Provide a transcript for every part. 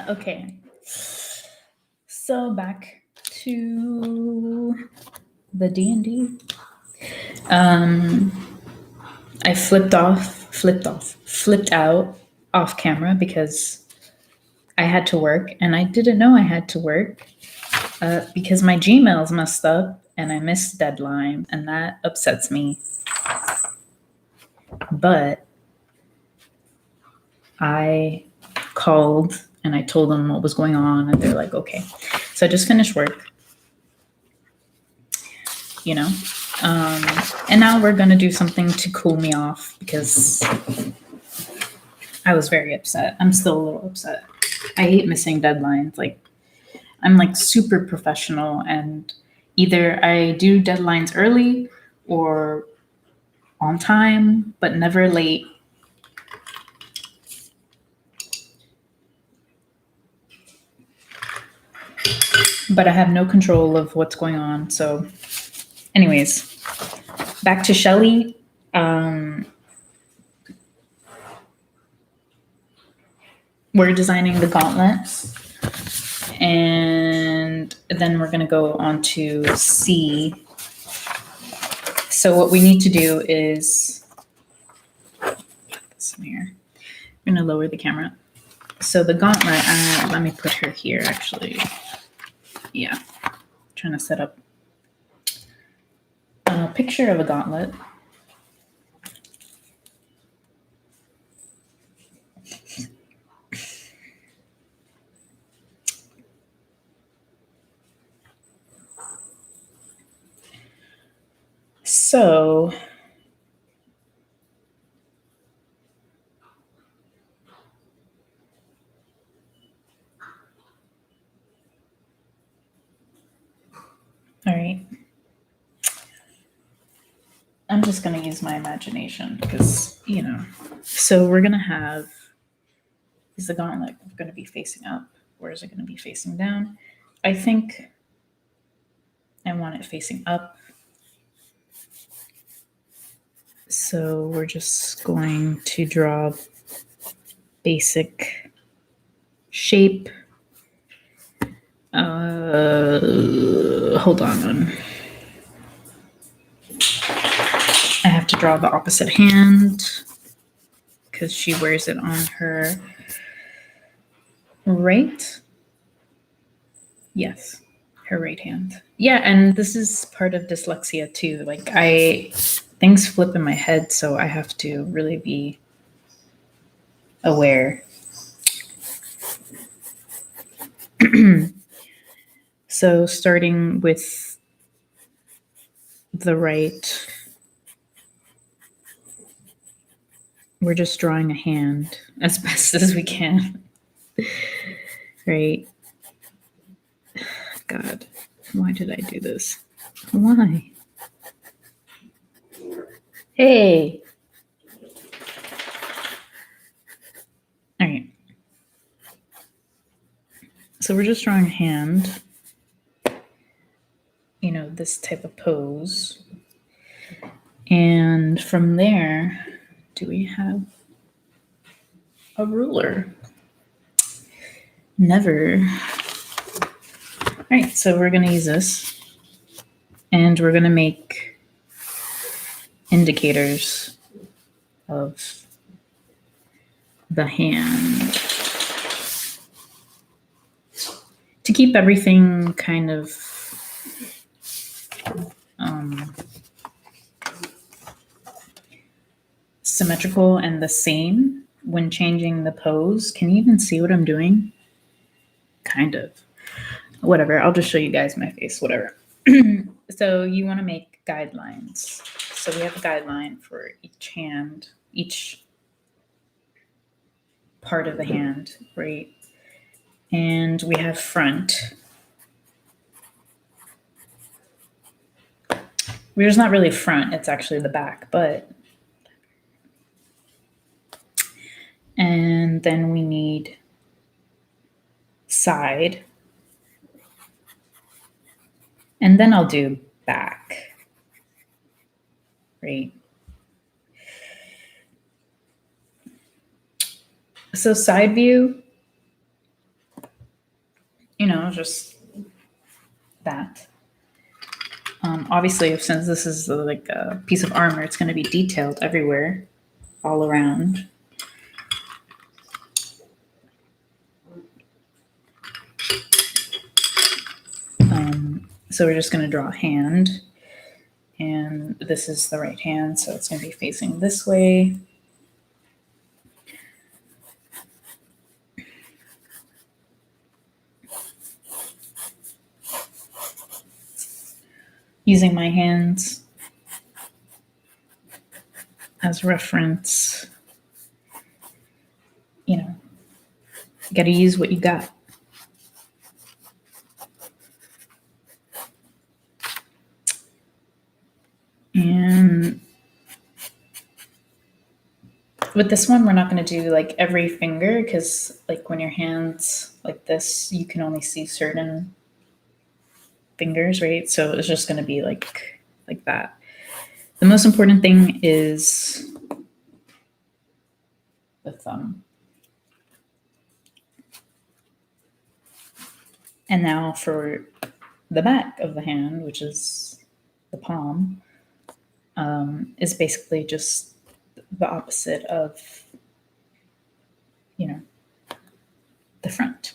Okay. So back to the D&D. I flipped out off camera because I had to work, and I didn't know I had to work because my Gmail's messed up and I missed deadline, and that upsets me. But I called and I told them what was going on, and they're like, okay. So I just finished work, you know. And now we're gonna do something to cool me off because I was very upset. I'm still a little upset. I hate missing deadlines. Like, I'm like super professional, and either I do deadlines early or on time, but never late. But I have no control of what's going on. So, anyways, back to Shellie. We're designing the gauntlets, and then we're going to go on to C. So what we need to do is, put this in here. I'm going to lower the camera. So the gauntlet, let me put her here actually. Yeah, I'm trying to set up a picture of a gauntlet. So all right. I'm just going to use my imagination because, you know. So we're going to have, is the gauntlet going to be facing up, or is it going to be facing down? I think I want it facing up. So we're just going to draw basic shape. Hold on. I have to draw the opposite hand because she wears it on her right. Yes, her right hand. Yeah, and this is part of dyslexia too. Like, things flip in my head, so I have to really be aware. So starting with the right, we're just drawing a hand as best as we can. Right? God, why did I do this? Why? Hey. All right. So we're just drawing a hand, you know, this type of pose. And from there, do we have a ruler? Never. All right, so we're going to use this, and we're going to make indicators of the hand to keep everything kind of symmetrical and the same when changing the pose. Can you even see what I'm doing? Kind of. Whatever, I'll just show you guys my face, whatever. So you want to make guidelines. So we have a guideline for each hand, each part of the hand, right? And we have front. There's not really front, it's actually the back, but. And then we need side. And then I'll do back. right? So side view, just that. Obviously, since this is like a piece of armor, it's going to be detailed everywhere, all around. So we're just going to draw a hand, and this is the right hand, so it's going to be facing this way. Using my hands as reference, you got to use what you got. And with this one, we're not going to do like every finger, because like when your hands like this, you can only see certain fingers, right? So it's just going to be like that. The most important thing is the thumb. And now for the back of the hand, which is the palm, is basically just the opposite of, the front,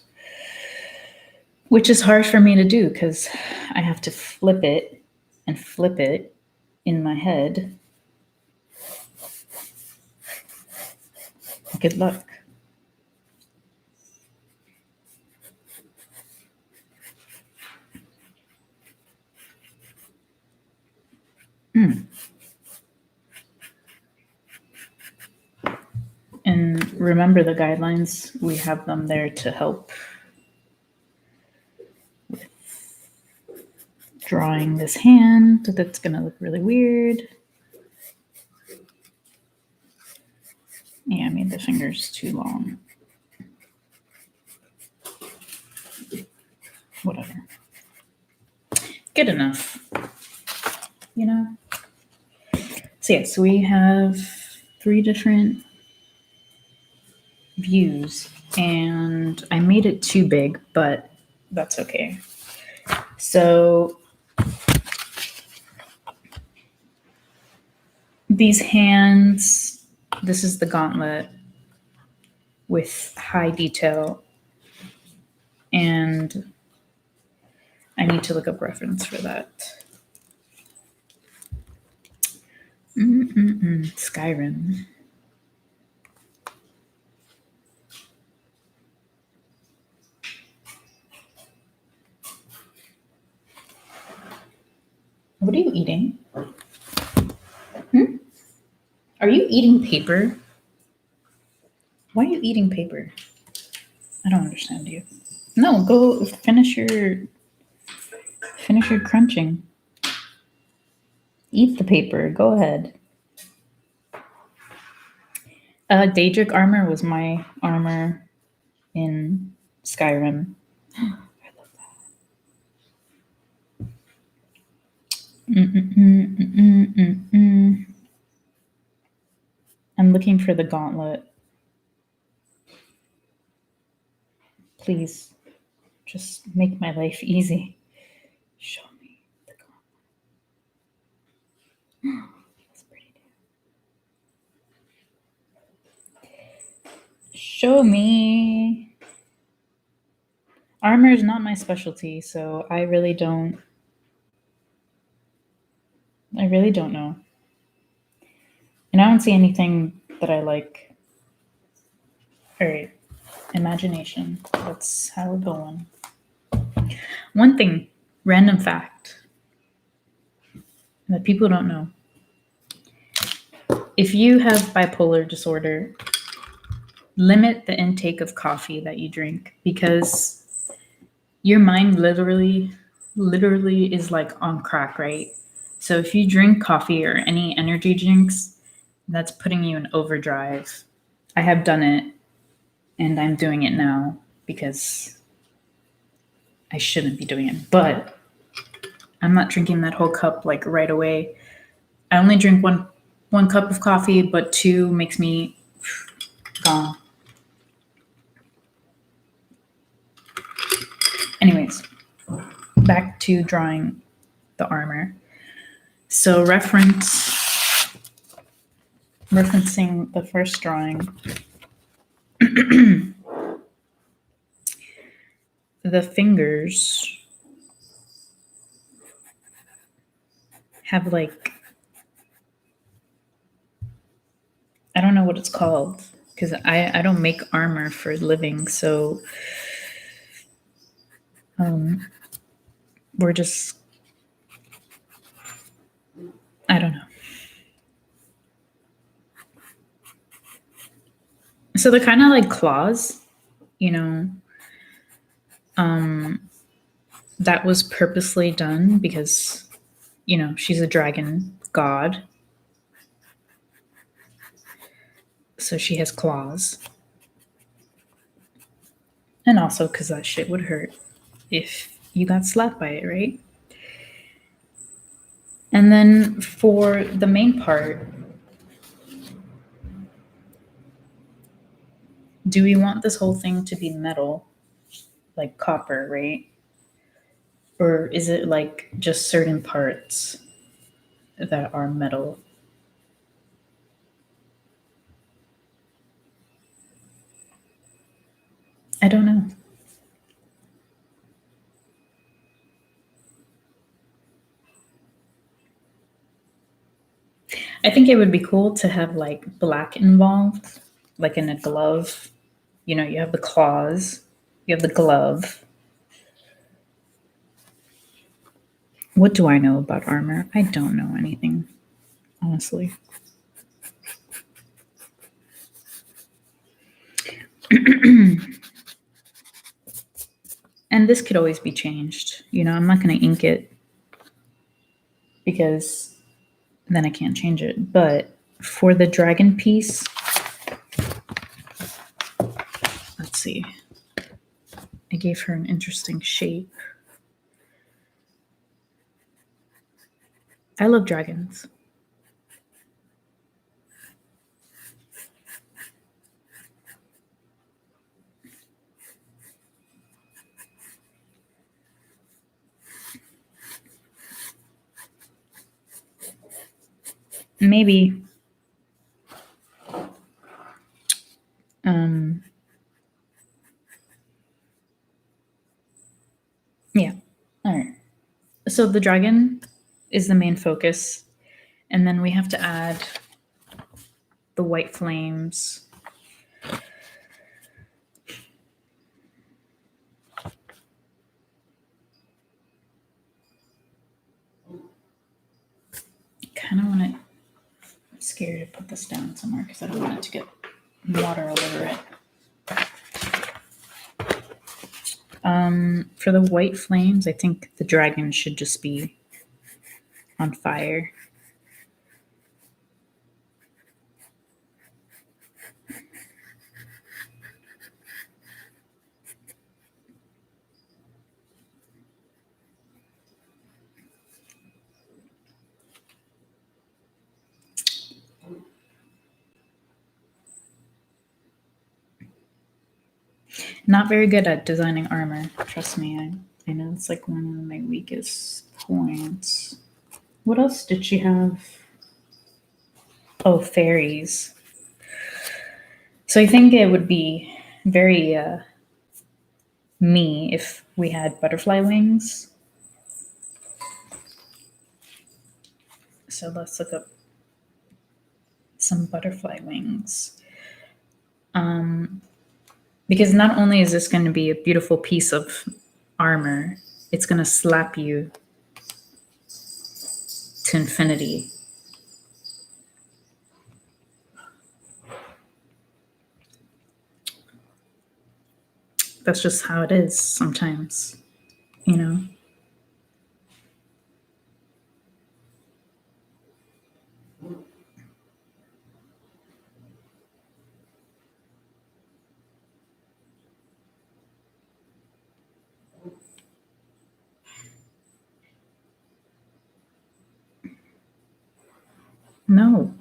which is hard for me to do because I have to flip it and flip it in my head. Good luck. And remember the guidelines, we have them there to help with drawing this hand that's going to look really weird. Yeah, I made the fingers too long. Whatever. Good enough. So yeah, so we have 3 different views, and I made it too big, but that's okay. So these hands, this is the gauntlet with high detail, and I need to look up reference for that. Skyrim. What are you eating? Are you eating paper? Why are you eating paper? I don't understand you. No, go finish your crunching. Eat the paper. Go ahead. Daedric armor was my armor in Skyrim. I love that. I'm looking for the gauntlet. Please, just make my life easy. Show me the gauntlet. That's pretty too. Show me. Armor is not my specialty, so I really don't know. And I don't see anything that I like. All right, imagination. That's how we're going. One thing, random fact that people don't know. If you have bipolar disorder, limit the intake of coffee that you drink, because your mind literally is like on crack, right? So if you drink coffee or any energy drinks, that's putting you in overdrive. I have done it, and I'm doing it now because I shouldn't be doing it, but I'm not drinking that whole cup like right away. I only drink one cup of coffee, but two makes me gone. Anyways, back to drawing the armor. So referencing the first drawing, the fingers have like, I don't know what it's called because I don't make armor for a living, so we're just, I don't know. So they're kind of like claws, you know. That was purposely done because, you know, she's a dragon god. So she has claws. And also because that shit would hurt if you got slapped by it, right? And then for the main part, do we want this whole thing to be metal, like copper, right? Or is it like just certain parts that are metal? I don't know. I think it would be cool to have like black involved, like in a glove. You know, you have the claws, you have the glove. What do I know about armor? I don't know anything, honestly. And this could always be changed. You know, I'm not going to ink it because then I can't change it. But for the dragon piece, let's see. I gave her an interesting shape. I love dragons. Maybe yeah. All right. So the dragon is the main focus, and then we have to add the white flames. Kind of want to. I'm scared to put this down somewhere because I don't want it to get water all over it. For the white flames, I think the dragon should just be on fire. Not very good at designing armor. Trust me, I know it's like one of my weakest points. What else did she have? Oh, fairies. So I think it would be very me if we had butterfly wings. So let's look up some butterfly wings. Because not only is this going to be a beautiful piece of armor, it's going to slap you to infinity. That's just how it is sometimes, you know? No.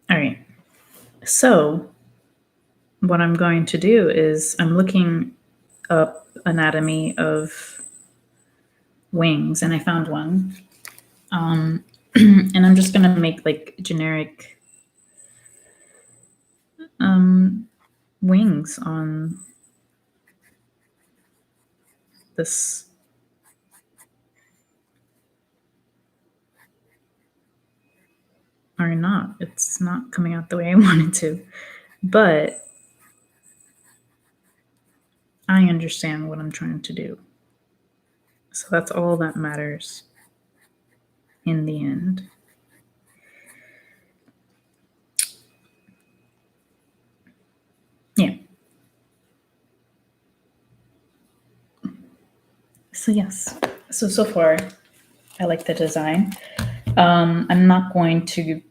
All right. So what I'm going to do is I'm looking up anatomy of wings, and I found one. And I'm just gonna make like generic wings on this. Or not. It's not coming out the way I wanted to. But I understand what I'm trying to do. So that's all that matters in the end. Yeah. So yes. So far, I like the design. I'm not going to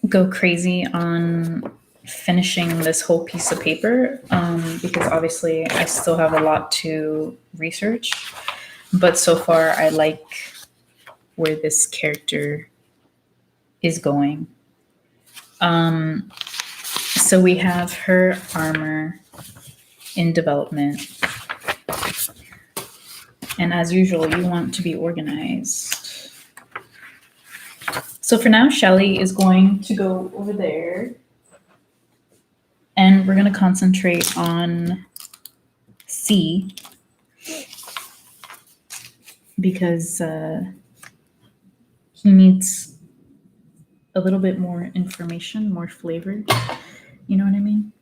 go crazy on finishing this whole piece of paper because obviously I still have a lot to research. But so far, I like where this character is going. So we have her armor in development. And as usual, you want to be organized. So for now, Shellie is going to go over there. And we're going to concentrate on C because he needs a little bit more information, more flavor. You know what I mean?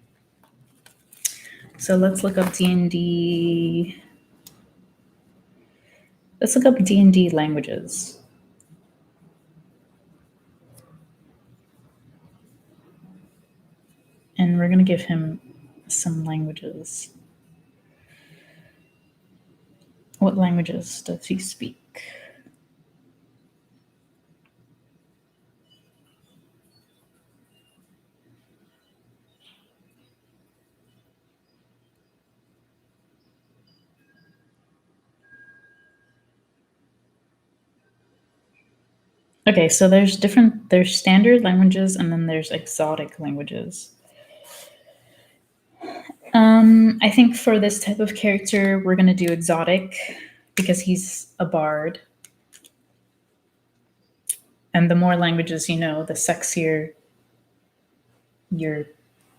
So let's look up D&D. Let's look up D&D languages. And we're going to give him some languages. What languages does he speak? Okay, so there's standard languages and then there's exotic languages. I think for this type of character, we're gonna do exotic because he's a bard. And the more languages you know, the sexier your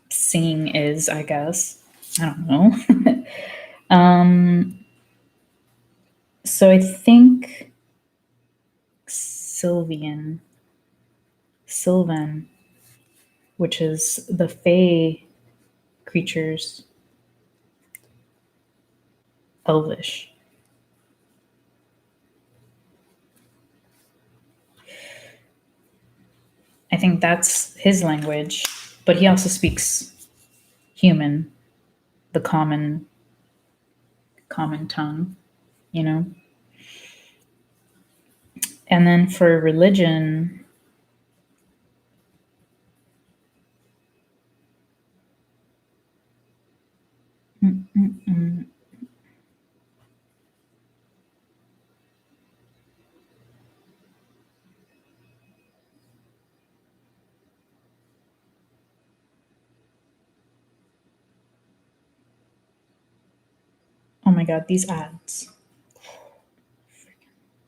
singing is, I guess. I don't know. So I think Sylvan, which is the Fae creatures, Elvish. I think that's his language, but he also speaks human, the common tongue, you know? And then for religion, oh my god, these ads.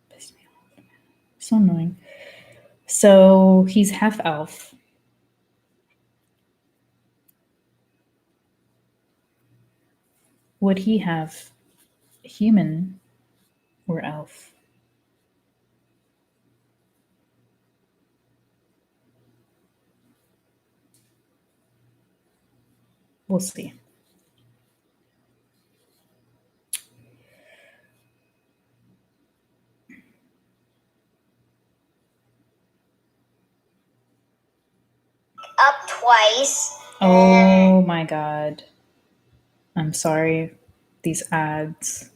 Piss me off. So annoying. So he's half elf. Would he have human or elf? We'll see. Up twice. Oh my god. I'm sorry. These ads.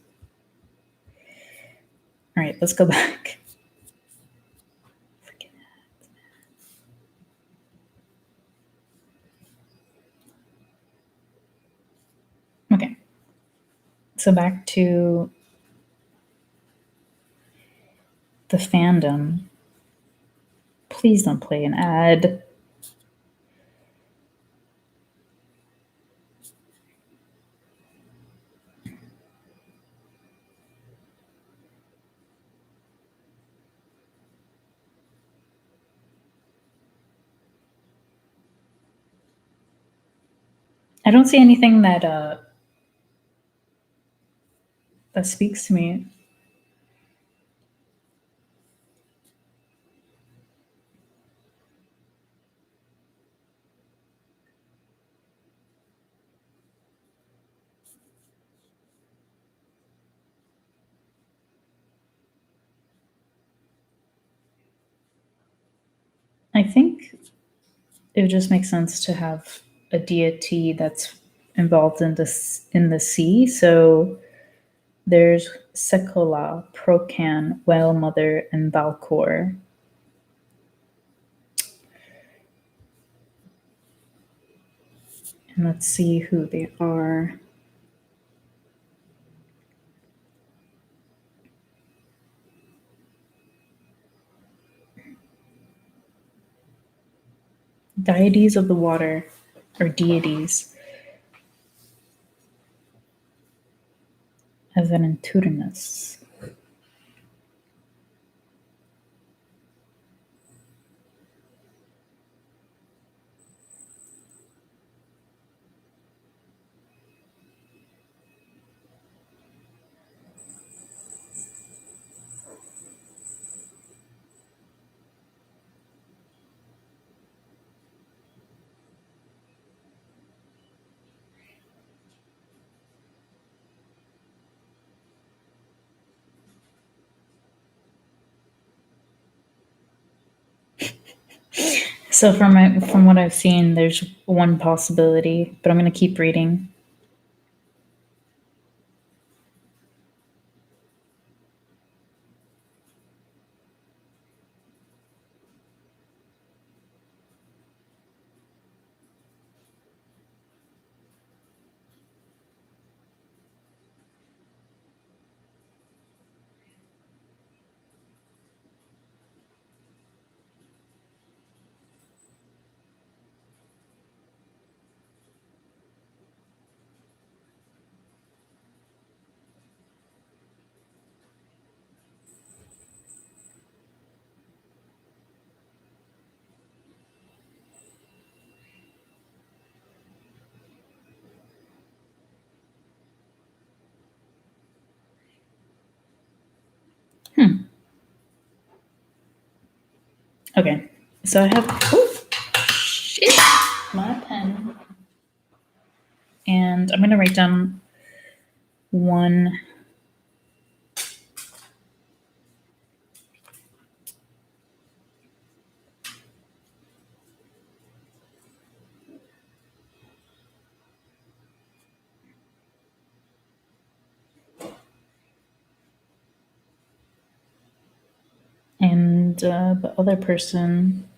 All right, let's go back. Okay. So back to the fandom. Please don't play an ad. I don't see anything that that speaks to me. I think it would just make sense to have a deity that's involved in the sea. So there's Sekola, Procan, Whale Mother, and Valkor. And let's see who they are. Deities of the water, or deities. Aventurinus. So from what I've seen, there's one possibility, but I'm going to keep reading. Okay, so I have shit, my pen, and I'm going to write down one. And the other person.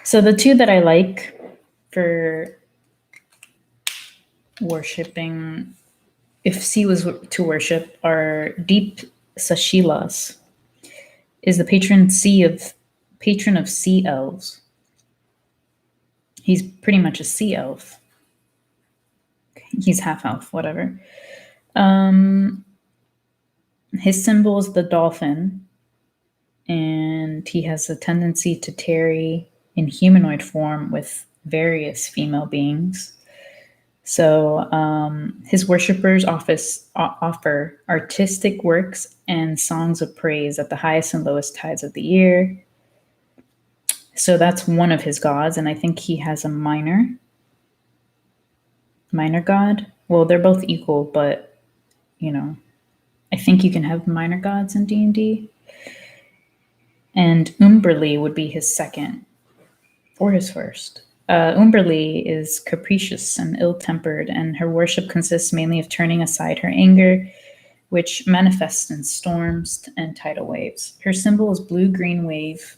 So the two that I like for worshipping, if sea was to worship, are Deep Sashilas, is the patron of sea elves. He's pretty much a sea elf. He's half elf, whatever. His symbol is the dolphin, and he has a tendency to tarry in humanoid form with various female beings. So his worshippers offer artistic works and songs of praise at the highest and lowest tides of the year. So that's one of his gods, and I think he has a minor god. Well, they're both equal, but I think you can have minor gods in D&D. And Umberly would be his second or his first. Umberlee is capricious and ill-tempered, and her worship consists mainly of turning aside her anger, which manifests in storms and tidal waves. Her symbol is blue-green wave,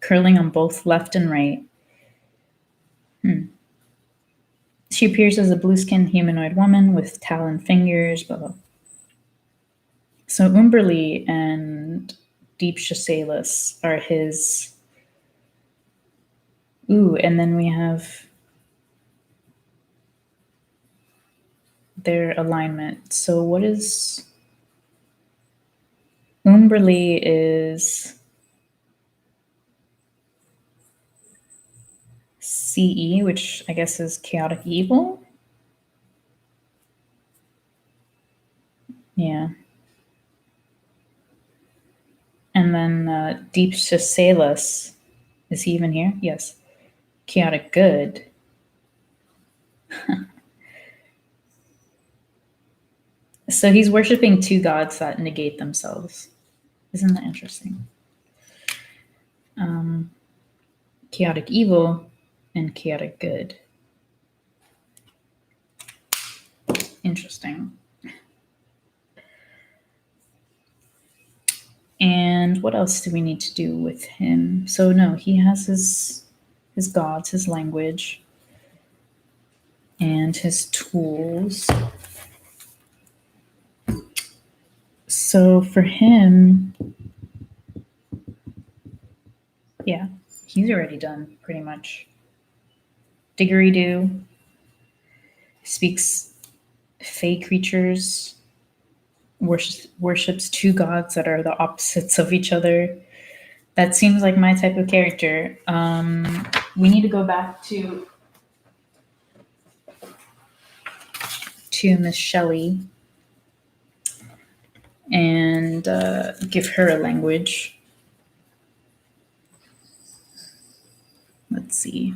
curling on both left and right. She appears as a blue-skinned humanoid woman with taloned fingers, blah, blah. So Umberlee and Deep Chrysalis are his... Ooh, and then we have their alignment. So what is... Umberlee is CE, which I guess is chaotic evil. Yeah. And then Deep Chrysalis, is he even here? Yes. Chaotic good. So he's worshiping two gods that negate themselves. Isn't that interesting? Chaotic evil and chaotic good. Interesting. And what else do we need to do with him? So no, he has his gods, his language, and his tools. So for him, yeah, he's already done pretty much. Didgeridoo speaks fey creatures, worships two gods that are the opposites of each other. That seems like my type of character. We need to go back to Miss Shellie and give her a language. Let's see.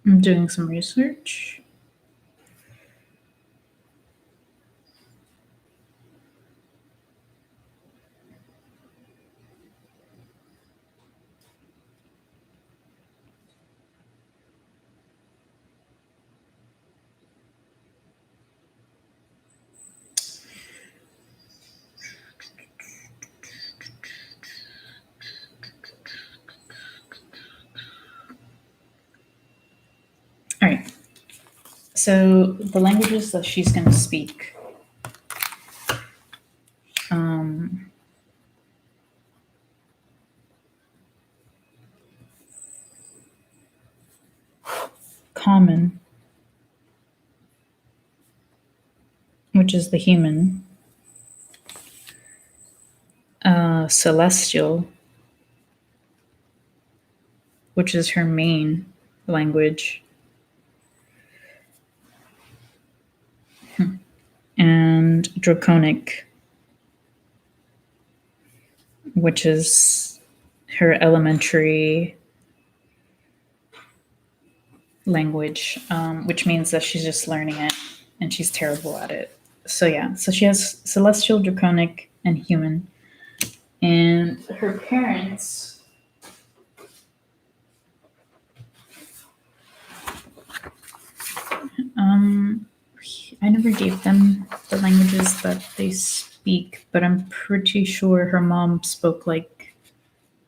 I'm doing some research. All right. So the languages that she's going to speak. Common, which is the human. Celestial, which is her main language. And Draconic, which is her elementary language, which means that she's just learning it and she's terrible at it. So yeah, so she has Celestial, Draconic, and Human. And her parents I never gave them the languages that they speak, but I'm pretty sure her mom spoke like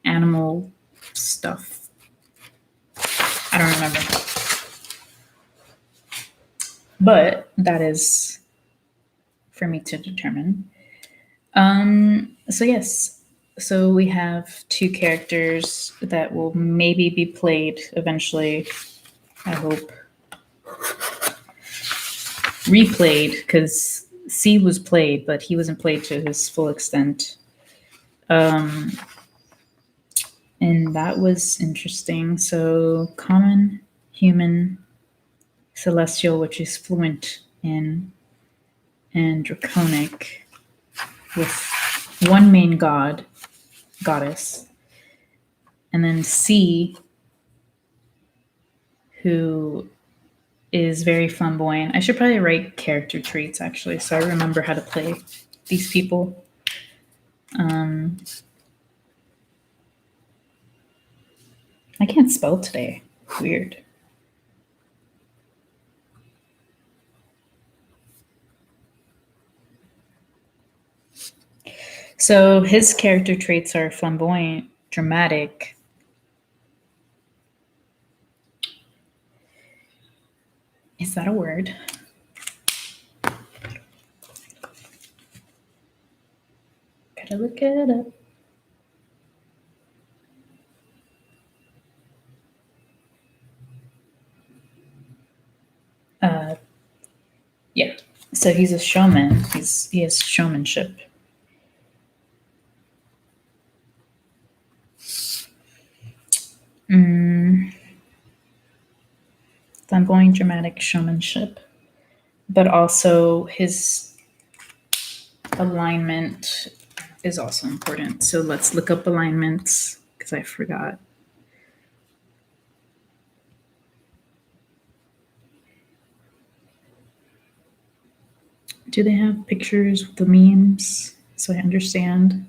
animal stuff. I don't remember. But that is for me to determine. So yes, so we have two characters that will maybe be played eventually. I hope replayed, because C was played, but he wasn't played to his full extent. And that was interesting. So common, human, celestial, which is fluent in, and draconic, with one main goddess, and then C, who is very flamboyant. I should probably write character traits actually, so I remember how to play these people. I can't spell today. Weird. So his character traits are flamboyant, dramatic. Is that a word? Gotta look it up. Yeah. So he's a showman. He has showmanship. Flamboyant, dramatic showmanship, but also his alignment is also important. So let's look up alignments because I forgot. Do they have pictures with the memes so I understand?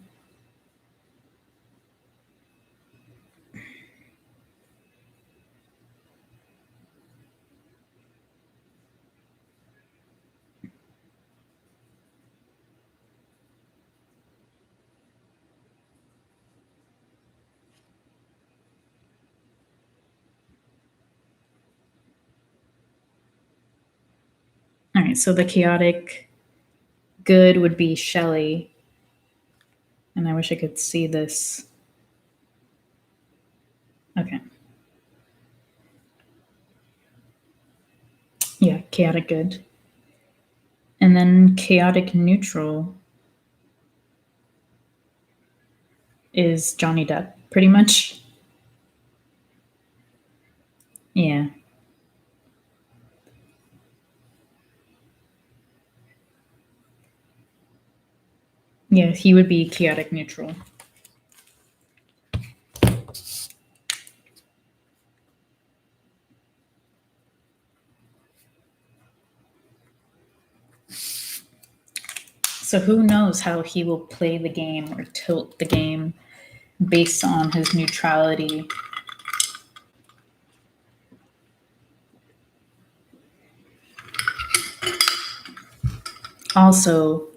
All right, so the chaotic good would be Shellie. And I wish I could see this. Okay. Yeah, chaotic good. And then chaotic neutral is Johnny Depp, pretty much. Yeah. Yeah, he would be chaotic neutral. So who knows how he will play the game or tilt the game based on his neutrality. Also,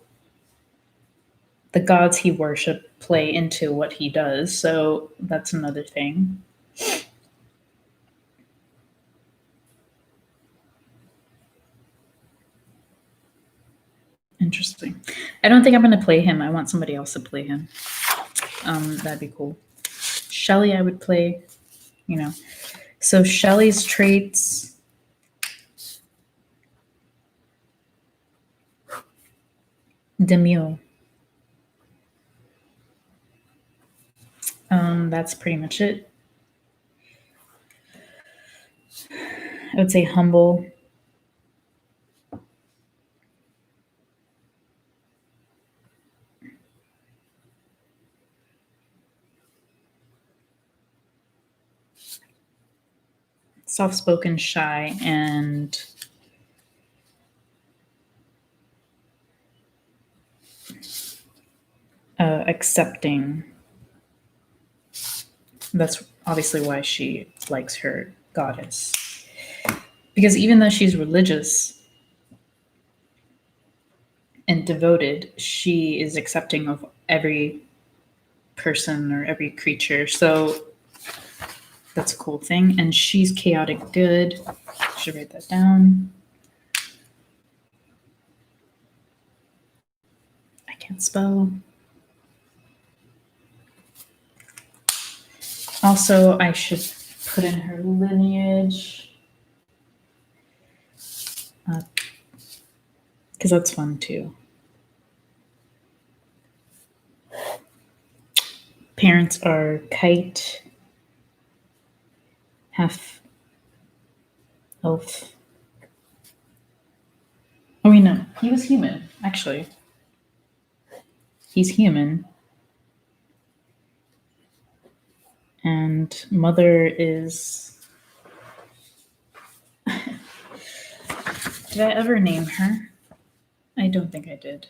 the gods he worships play into what he does, so that's another thing. Interesting. I don't think I'm going to play him. I want somebody else to play him. That'd be cool. Shellie, I would play, you know. So Shellie's traits. Demure. That's pretty much it. I would say humble. Soft-spoken, shy, and accepting. That's obviously why she likes her goddess. Because even though she's religious and devoted, she is accepting of every person or every creature. So that's a cool thing. And she's chaotic good. Should write that down. Can't spell. Also, I should put in her lineage. Because that's fun too. Parents are Kite, half elf. Oh, wait, no. He was human, actually. He's human. And mother is. Did I ever name her? I don't think I did.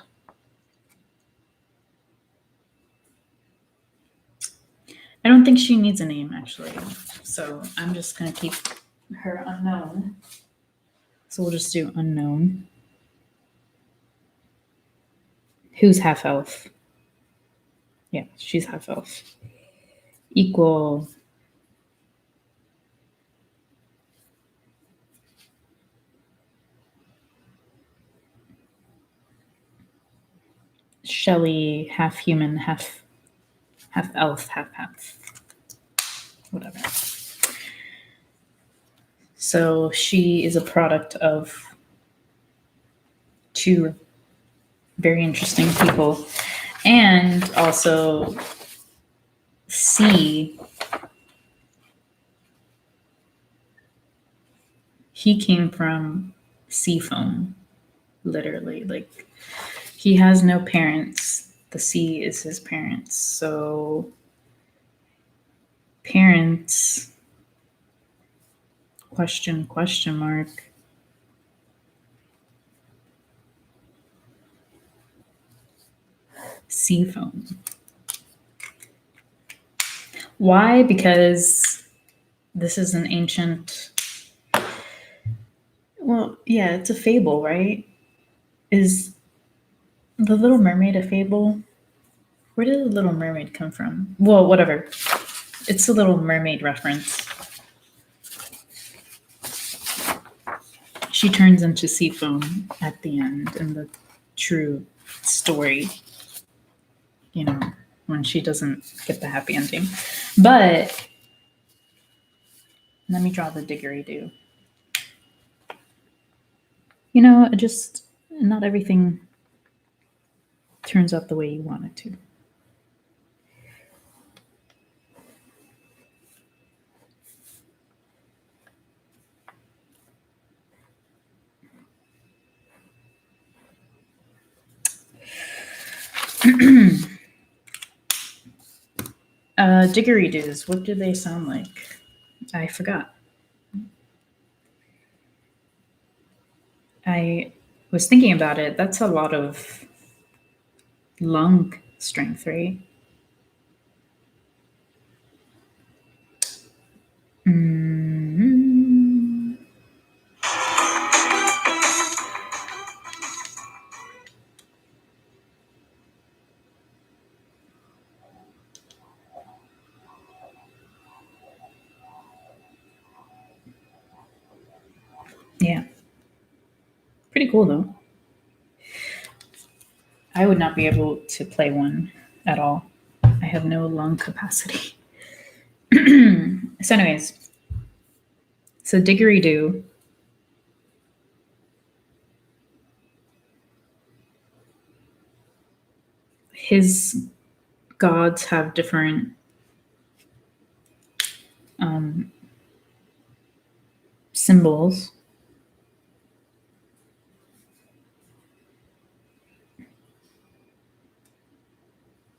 I don't think she needs a name, actually. So I'm just going to keep her unknown. So we'll just do unknown. Who's half elf? Yeah, she's half elf. Equal. Shellie, half human, half elf, half. Whatever. So she is a product of two very interesting people. And also C, he came from sea foam, literally. Like, he has no parents. The sea is his parents. So parents, question mark. Sea foam. Why? Because this is an ancient. Well, yeah, it's a fable, right? Is The Little Mermaid a fable? Where did The Little Mermaid come from? Well, whatever. It's a Little Mermaid reference. She turns into sea foam at the end in the true story. You know, when she doesn't get the happy ending. But let me draw the didgeridoo. You know, not everything turns out the way you want it to. Didgeridoos, what do they sound like? I forgot. I was thinking about it. That's a lot of lung strength, right? Mm-hmm. Yeah. Pretty cool, though. I would not be able to play one at all. I have no lung capacity. So anyways, so didgeridoo. His gods have different symbols.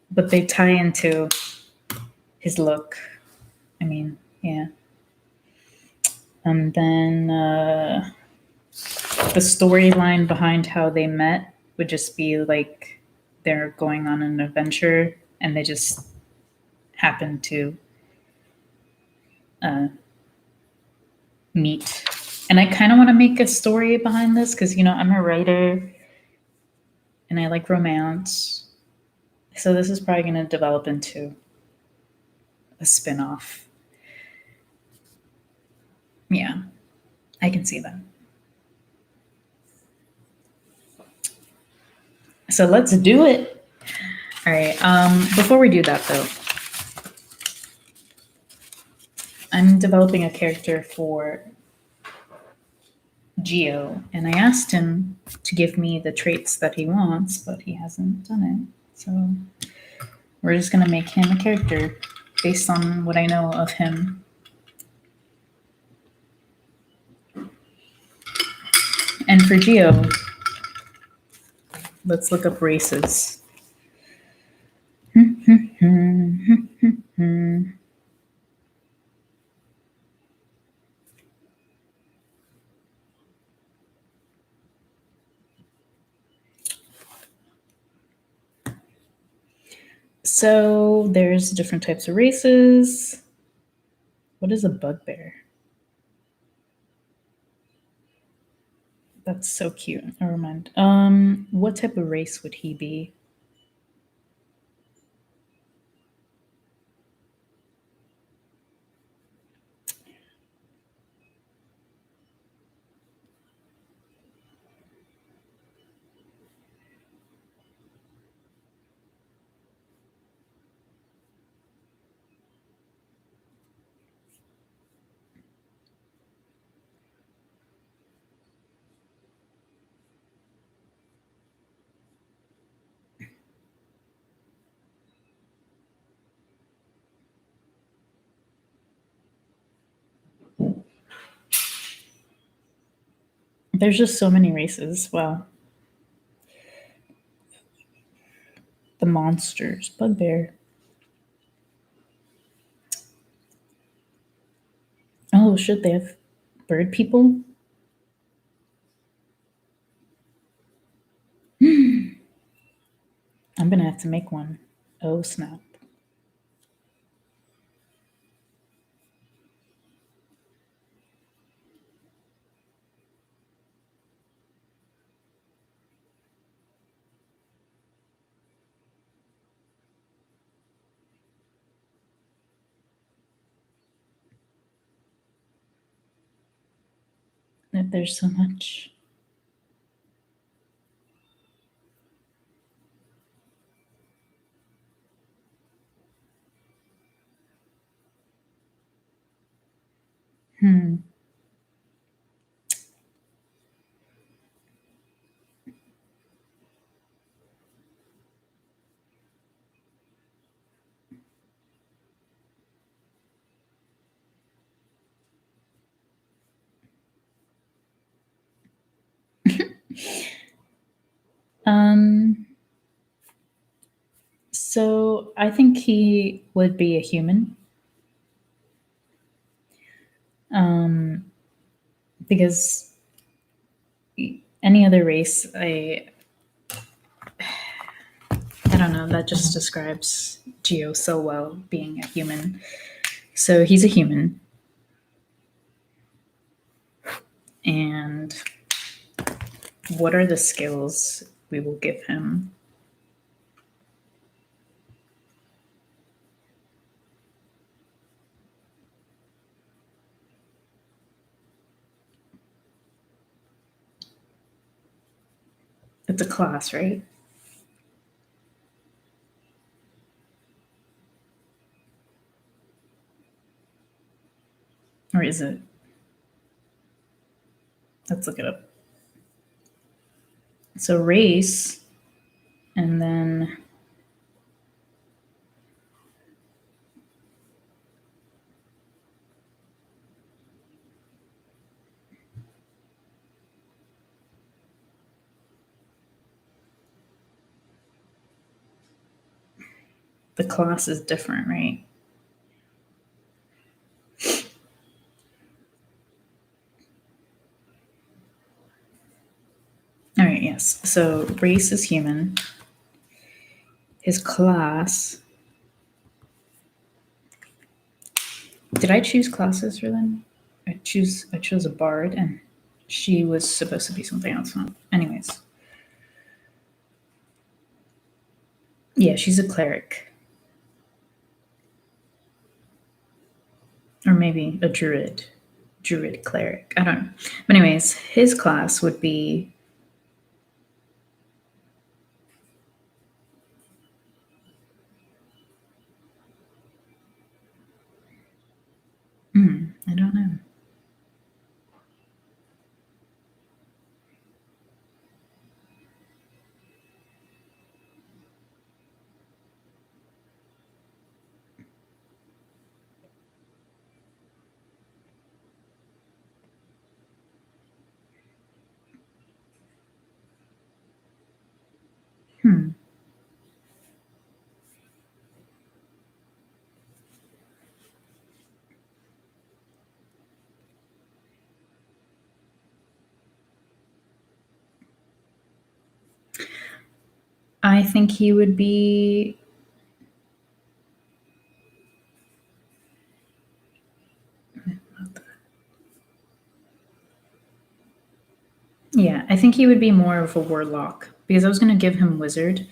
But they tie into his look. I mean, yeah. And then the storyline behind how they met would just be like they're going on an adventure and they just happen to meet. And I kind of want to make a story behind this because, you know, I'm a writer and I like romance. So this is probably going to develop into a spin-off. Yeah, I can see that. So let's do it. All right. Before we do that, though, I'm developing a character for Geo, and I asked him to give me the traits that he wants, but he hasn't done it. So we're just gonna make him a character based on what I know of him. And for Geo, let's look up races. So there's different types of races. What is a bugbear? That's so cute. Never mind. What type of race would he be? There's just so many races. Wow. The monsters. Bugbear. Oh, should they have bird people? I'm gonna have to make one. Oh, snap. There's so much. Hmm. Um, so I think he would be a human. Because any other race, I don't know, that just describes Geo so well, being a human. So he's a human. And what are the skills we will give him? It's a class, right? Or is it? Let's look it up. So race, and then the class is different, right? All right, yes. So race is human. His class. Did I choose classes for them? I chose a bard, and she was supposed to be something else. Huh? Anyways. Yeah, she's a cleric. Or maybe a druid. Druid cleric. I don't know. But anyways, his class would be I don't know. Hmm. I think he would be. Yeah, I think he would be more of a warlock because I was going to give him wizard,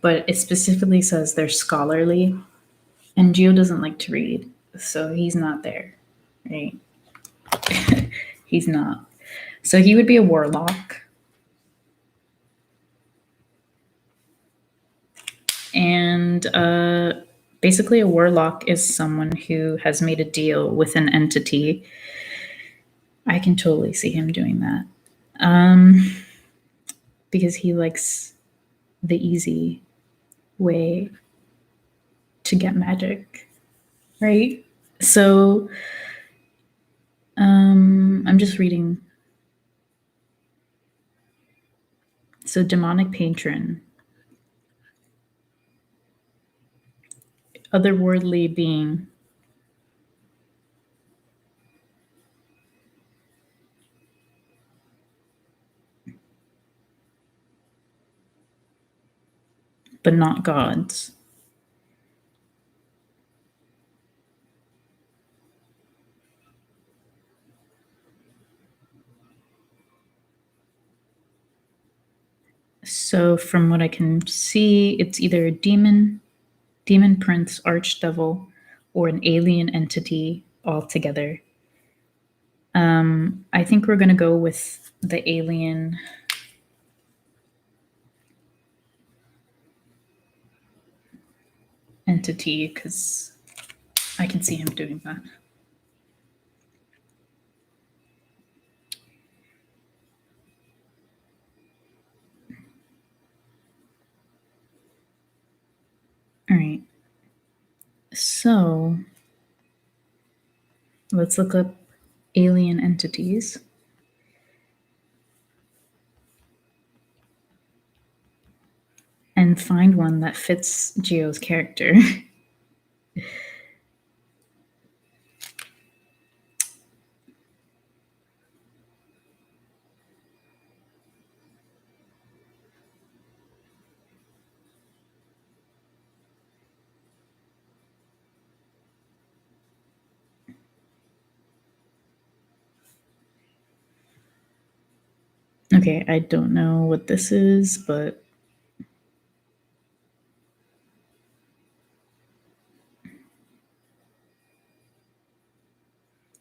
but it specifically says they're scholarly, and Geo doesn't like to read, so he's not there, right? He's not. So he would be a warlock. And basically, a warlock is someone who has made a deal with an entity. I can totally see him doing that. Because he likes the easy way to get magic, right? So I'm just reading. So demonic patron, otherworldly being, but not gods. So from what I can see, it's either a demon, demon prince, archdevil, or an alien entity altogether. I think we're gonna go with the alien entity because I can see him doing that. All right. So let's look up alien entities. And find one that fits Geo's character. Okay, I don't know what this is, but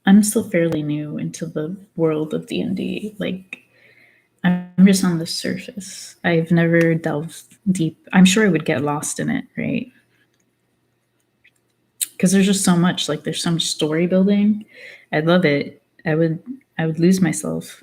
I'm still fairly new into the world of D&D. Like, I'm just on the surface. I've never delved deep. I'm sure I would get lost in it, right? Because there's just so much. Like, there's so much story building. I love it. I would lose myself.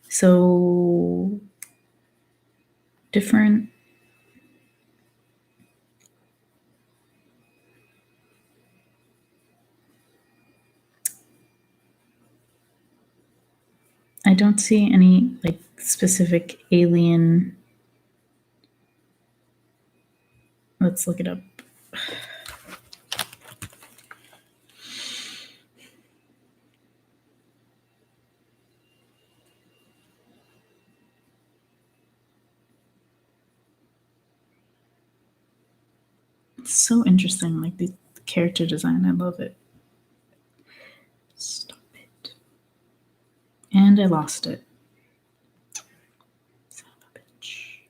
So different. I don't see any like specific alien. Let's look it up. It's so interesting, like the character design. I love it. Stop it. And I lost it. Son of a bitch.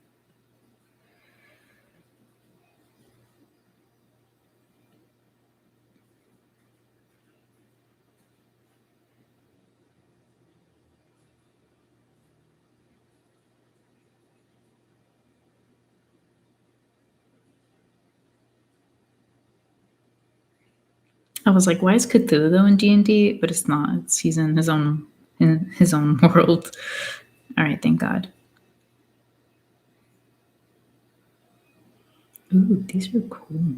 I was like, why is Cthulhu in D&D? But it's not. He's in his own world. All right, thank God. Ooh, these are cool.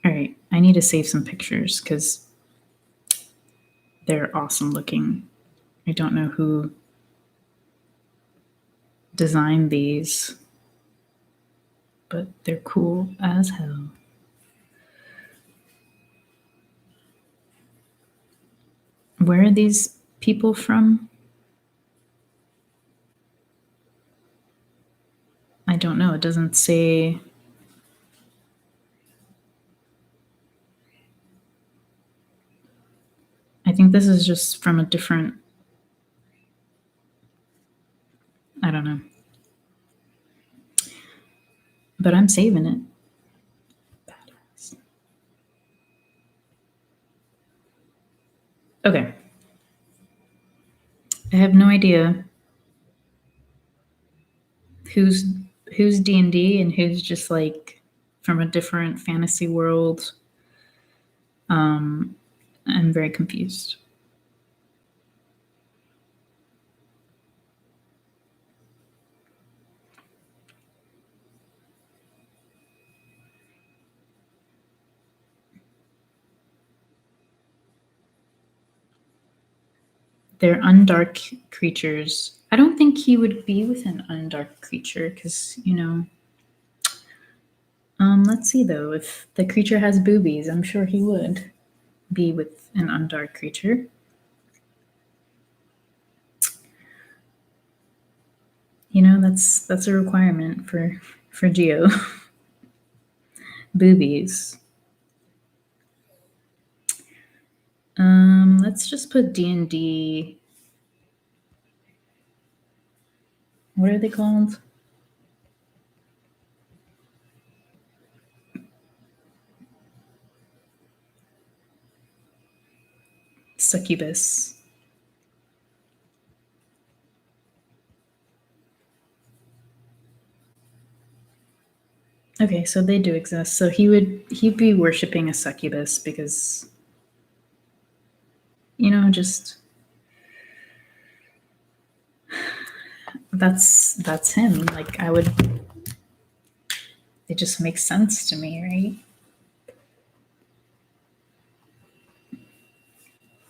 All right, I need to save some pictures because they're awesome looking. I don't know who designed these, but they're cool as hell. Where are these people from? I don't know. It doesn't say. I think this is just from a different. I don't know. But I'm saving it. Badass. Okay. I have no idea who's D&D and who's just like from a different fantasy world. I'm very confused. They're undark creatures. I don't think he would be with an undark creature because, let's see though. If the creature has boobies, I'm sure he would be with an undark creature. That's a requirement for Geo. Boobies. Let's just put D&D. What are they called? Succubus. Okay, so they do exist. So he'd be worshiping a succubus because just that's him. Like it just makes sense to me,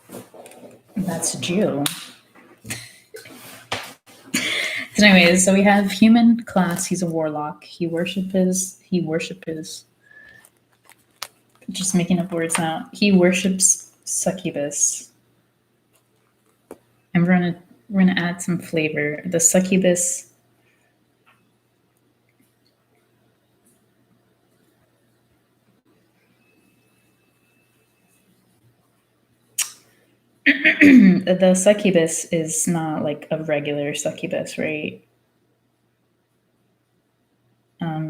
right? That's Jill. So anyways, so we have human class. He's a warlock. He worship his. Just making up words now. He worships succubus. And we're gonna add some flavor. The succubus. The succubus is not like a regular succubus, right?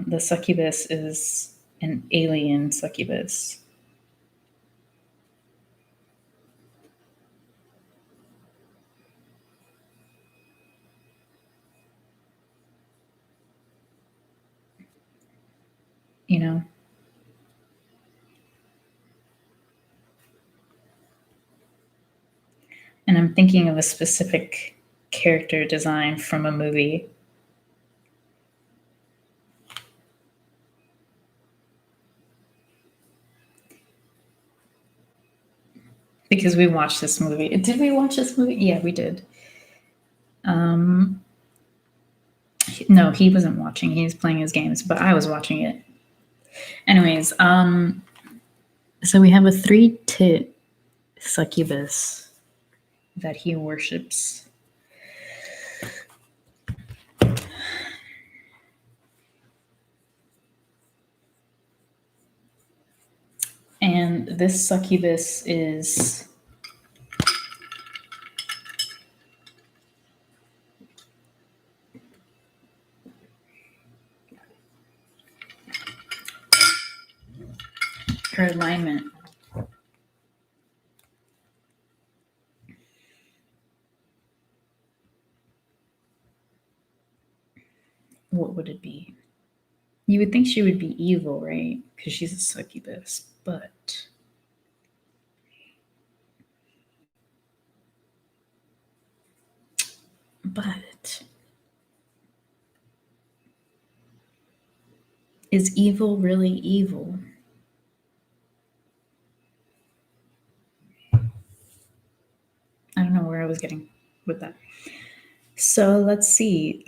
The succubus is an alien succubus. And I'm thinking of a specific character design from a movie. Because we watched this movie. Did we watch this movie? Yeah, we did. No, he wasn't watching. He was playing his games, but I was watching it. Anyways, so we have a 3-tit succubus that he worships. And this succubus is her alignment. What would it be? You would think she would be evil, right? Because she's a succubus, but is evil really evil? I don't know where I was getting with that. So let's see.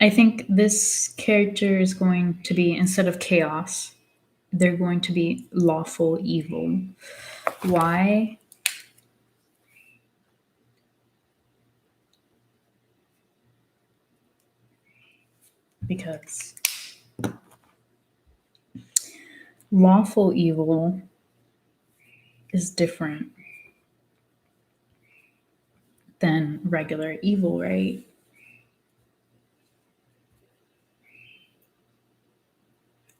I think this character is going to be, instead of chaos, they're going to be lawful evil. Why? Because lawful evil is different than regular evil, right?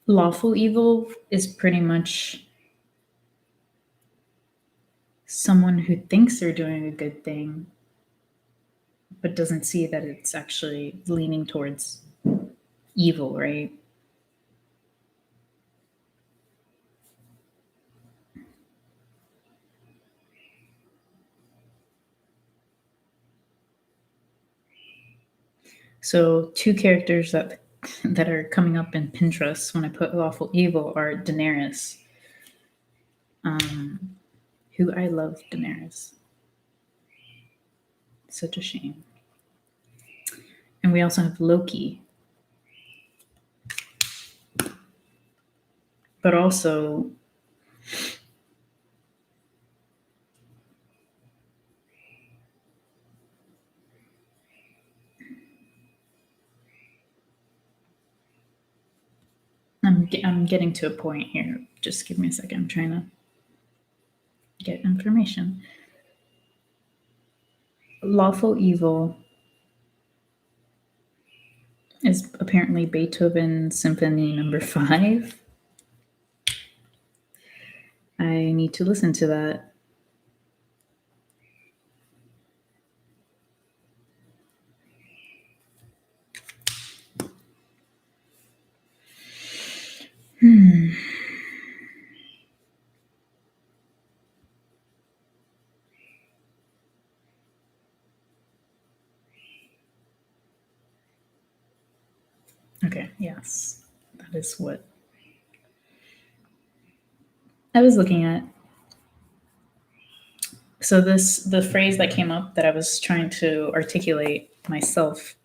Lawful evil is pretty much someone who thinks they're doing a good thing, but doesn't see that it's actually leaning towards evil, right? So two characters that are coming up in Pinterest when I put lawful evil are Daenerys, who I love Daenerys. Such a shame. And we also have Loki. But also I'm getting to a point here. Just give me a second. I'm trying to get information. Lawful evil is apparently Beethoven Symphony Number 5. I need to listen to that. Okay, yes. That is what I was looking at. So the phrase that came up that I was trying to articulate myself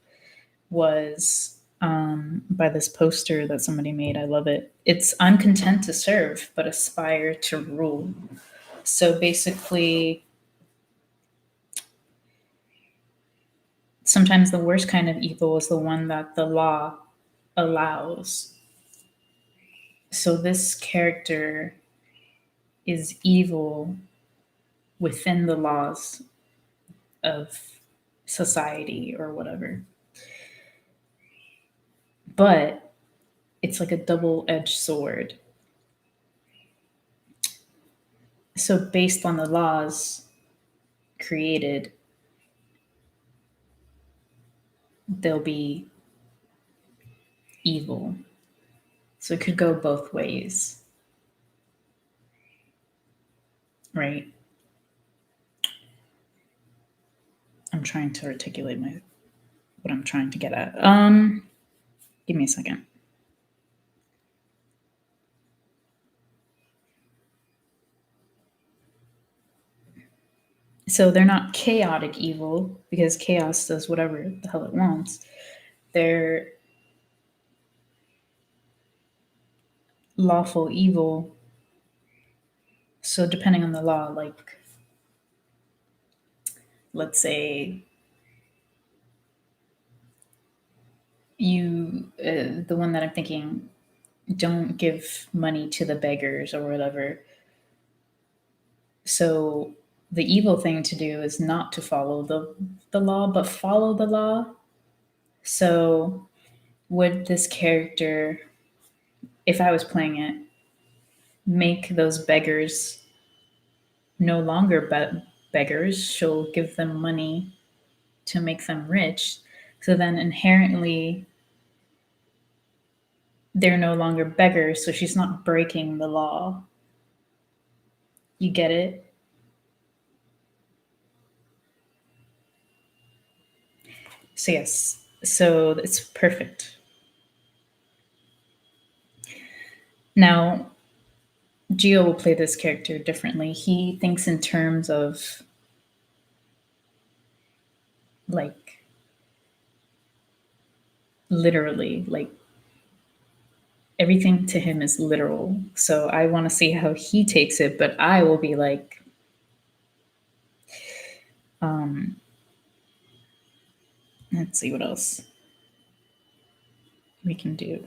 was by this poster that somebody made. I love it. It's I'm content to serve, but aspire to rule. So basically, sometimes the worst kind of evil is the one that the law allows. So this character is evil within the laws of society or whatever. But it's like a double edged sword. So, based on the laws created, they'll be evil. So, it could go both ways, right? I'm trying to articulate what I'm trying to get at. Give me a second. So they're not chaotic evil because chaos does whatever the hell it wants. They're lawful evil. So depending on the law, like let's say the one that I'm thinking, don't give money to the beggars or whatever. So the evil thing to do is not to follow the law, but follow the law. So would this character, if I was playing it, make those beggars no longer beggars? She'll give them money to make them rich. So then inherently, they're no longer beggars. So she's not breaking the law. You get it? So, yes. So it's perfect. Now, Gio will play this character differently. He thinks in terms of like literally, like everything to him is literal. So I want to see how he takes it, but I will be like, um, let's see what else we can do.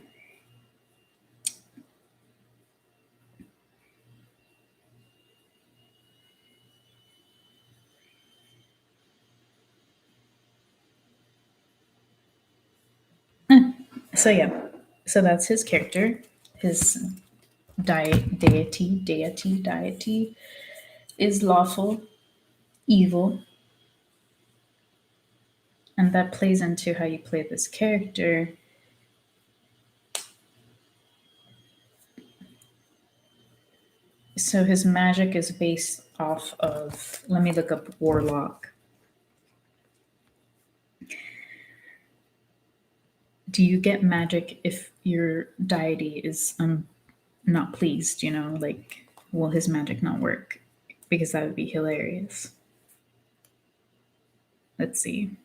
So yeah, so that's his character. His deity is lawful, evil, and that plays into how you play this character. So his magic is based off of, let me look up warlock. Do you get magic if your deity is not pleased, like will his magic not work? Because that would be hilarious. Let's see.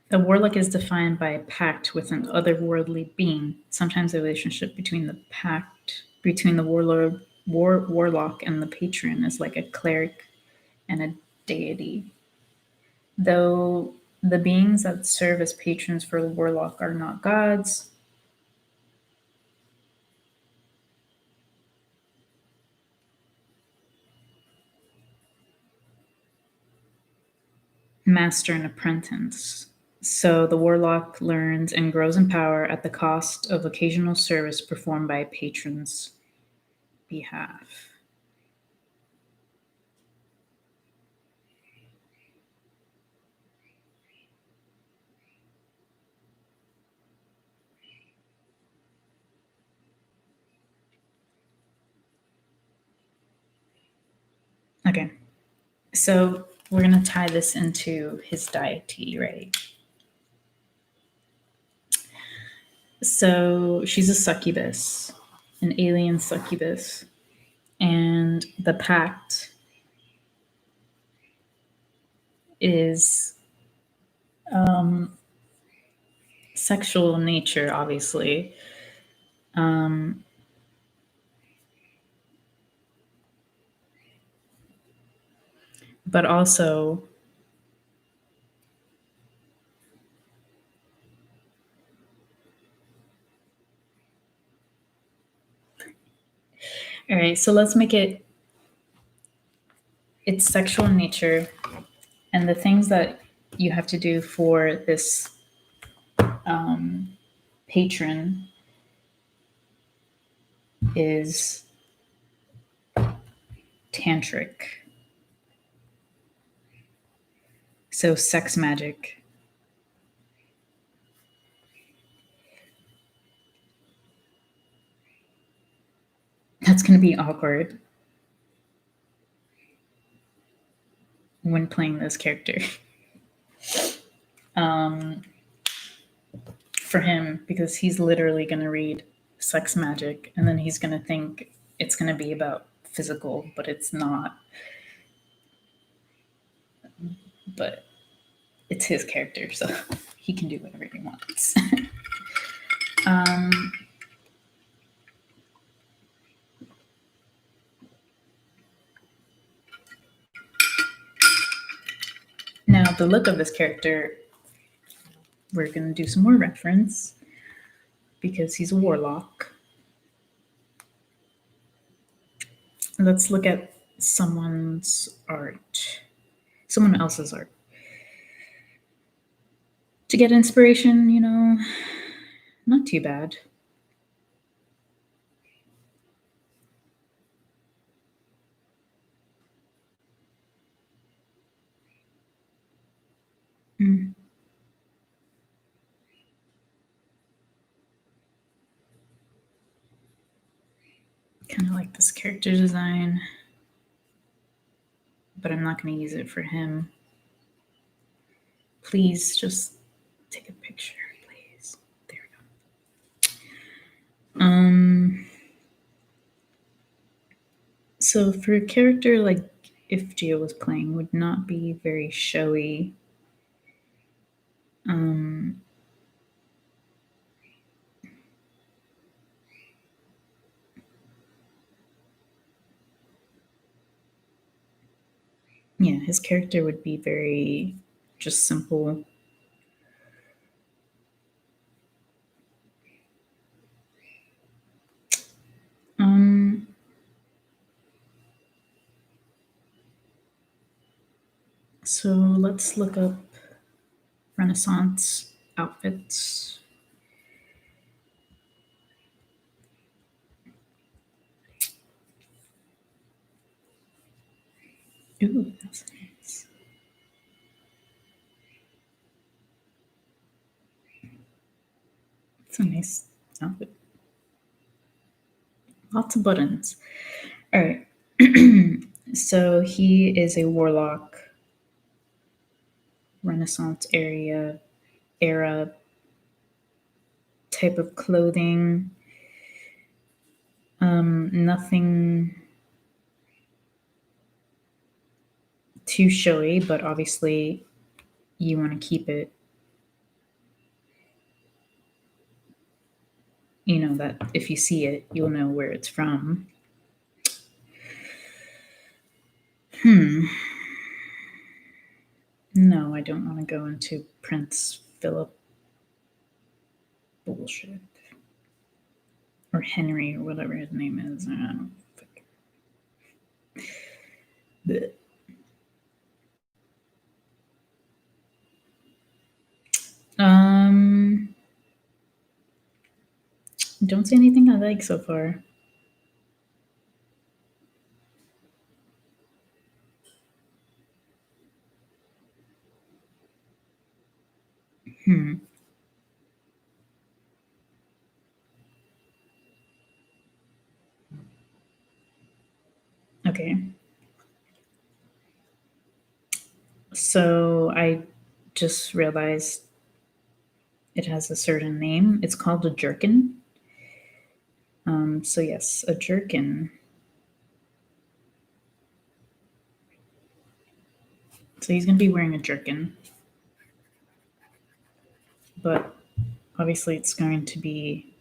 The warlock is defined by a pact with an otherworldly being. Sometimes the relationship between the warlock and the patron is like a cleric and a deity. Though the beings that serve as patrons for the warlock are not gods, master and apprentice. So the warlock learns and grows in power at the cost of occasional service performed by a patron's behalf. Okay, so we're going to tie this into his deity, right? So she's a succubus, an alien succubus, and the pact is sexual in nature, obviously. But also, all right, so let's make it's sexual in nature, and the things that you have to do for this patron is tantric. So sex magic. That's going to be awkward when playing this character. For him, because he's literally going to read sex magic and then he's going to think it's going to be about physical, but it's not. But it's his character, so he can do whatever he wants. the look of this character, we're going to do some more reference because he's a warlock. Let's look at someone's art, someone else's art. To get inspiration, you know, not too bad. Mm. Kind of like this character design, but I'm not going to use it for him. Please just take a picture, please. There we go. So for a character like if Gio was playing, would not be very showy. Yeah, his character would be very just simple. So let's look up Renaissance outfits. Ooh, that's nice. It's a nice outfit. Lots of buttons. All right. So he is a warlock, Renaissance era type of clothing. Nothing too showy, but obviously you want to keep it, you know, that if you see it, you'll know where it's from. No, I don't want to go into Prince Philip bullshit. Or Henry, or whatever his name is. I don't Blech. Don't see anything I like so far. Okay. So I just realized it has a certain name. It's called a jerkin. So yes, a jerkin. So he's going to be wearing a jerkin. But obviously it's going to be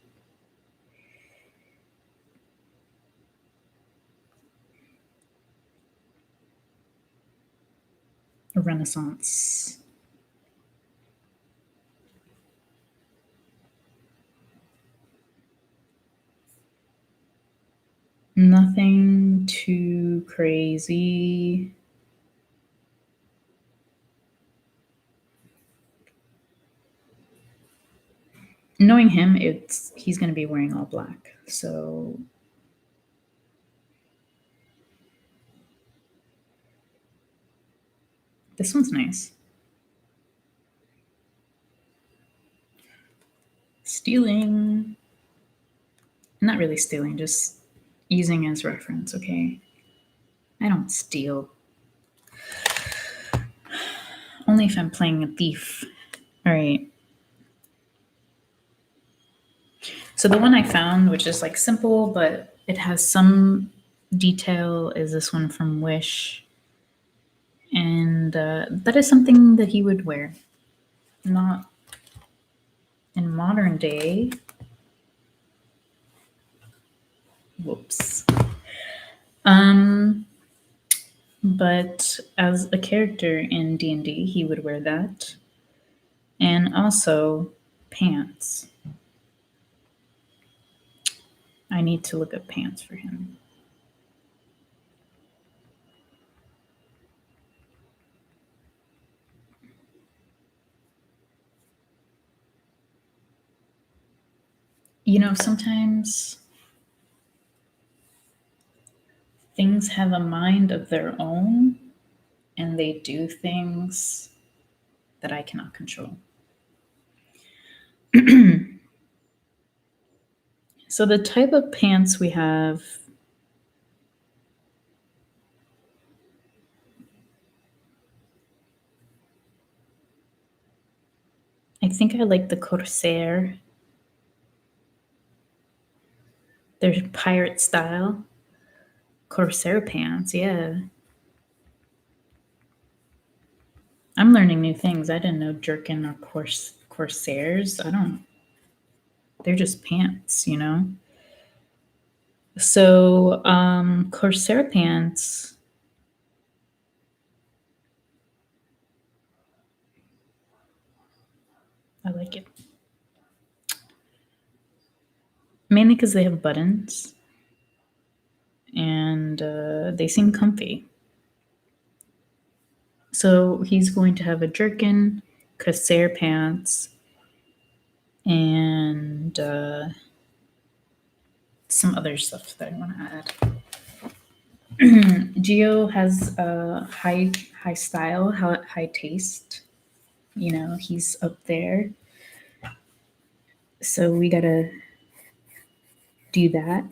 a Renaissance. Nothing too crazy. Knowing him, he's going to be wearing all black. So this one's nice. Stealing. Not really stealing, just using as reference, okay? I don't steal. Only if I'm playing a thief. All right. So the one I found, which is like simple, but it has some detail, is this one from Wish. And that is something that he would wear. Not in modern day. Whoops. but as a character in D&D, he would wear that. And also pants. I need to look up pants for him. You know, sometimes things have a mind of their own and they do things that I cannot control. So the type of pants we have, I think I like the Corsair. They're pirate style. Corsair pants, yeah. I'm learning new things. I didn't know jerkin or Corsairs. They're just pants, you know? So, Corsair pants, I like it. Mainly because they have buttons and they seem comfy. So he's going to have a jerkin, Corsair pants, and some other stuff that I want to add. Geo has a high style, high taste. You know, he's up there. So we gotta do that.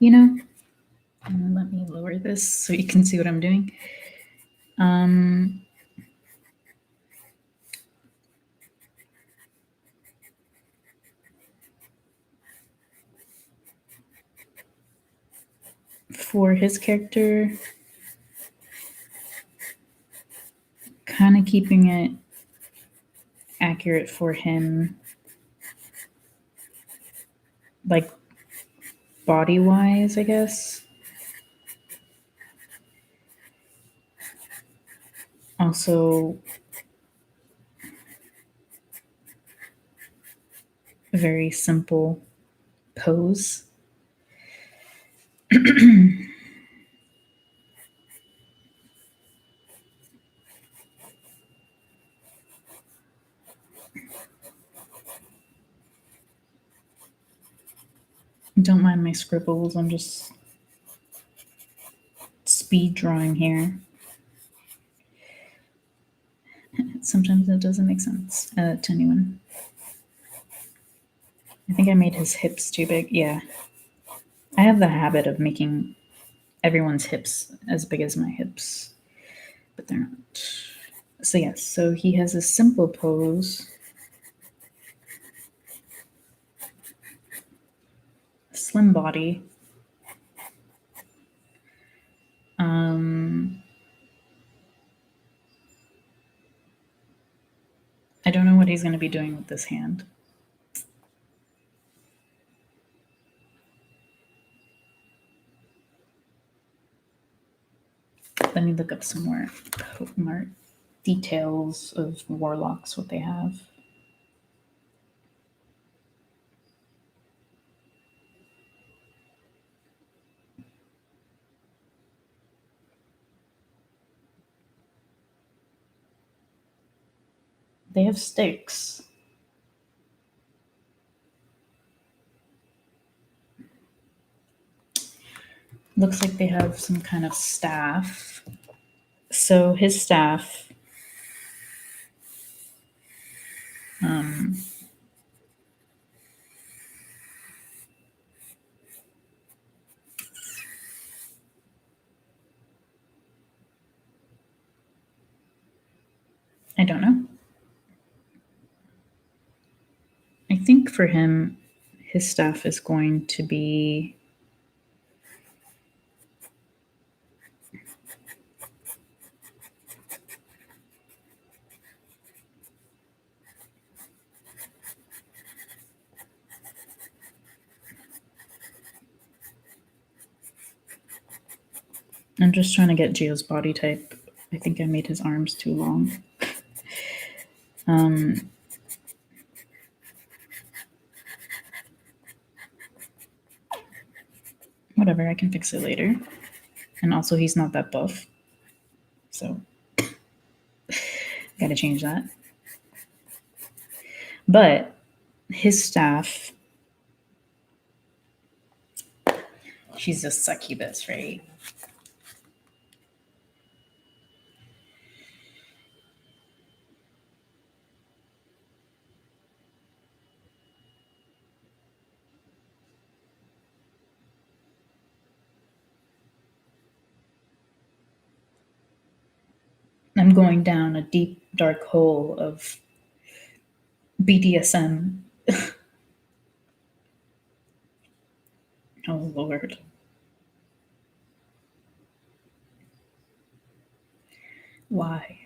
You know, and let me lower this so you can see what I'm doing. For his character, kind of keeping it accurate for him, like body wise, I guess. Also, a very simple pose. Don't mind my scribbles, I'm just speed drawing here. Sometimes it doesn't make sense to anyone. I think I made his hips too big. Yeah. I have the habit of making everyone's hips as big as my hips, but they're not. So, yes, so he has a simple pose. Slim body. I don't know what he's going to be doing with this hand. Let me look up some more details of warlocks, what they have. They have sticks. Looks like they have some kind of staff. So his staff, I don't know. I think for him, his staff is going to be I'm just trying to get Geo's body type. I think I made his arms too long. Whatever, I can fix it later. And also, he's not that buff. So, gotta change that. But his staff, she's a succubus, right? I'm going down a deep, dark hole of BDSM. Oh, Lord. Why?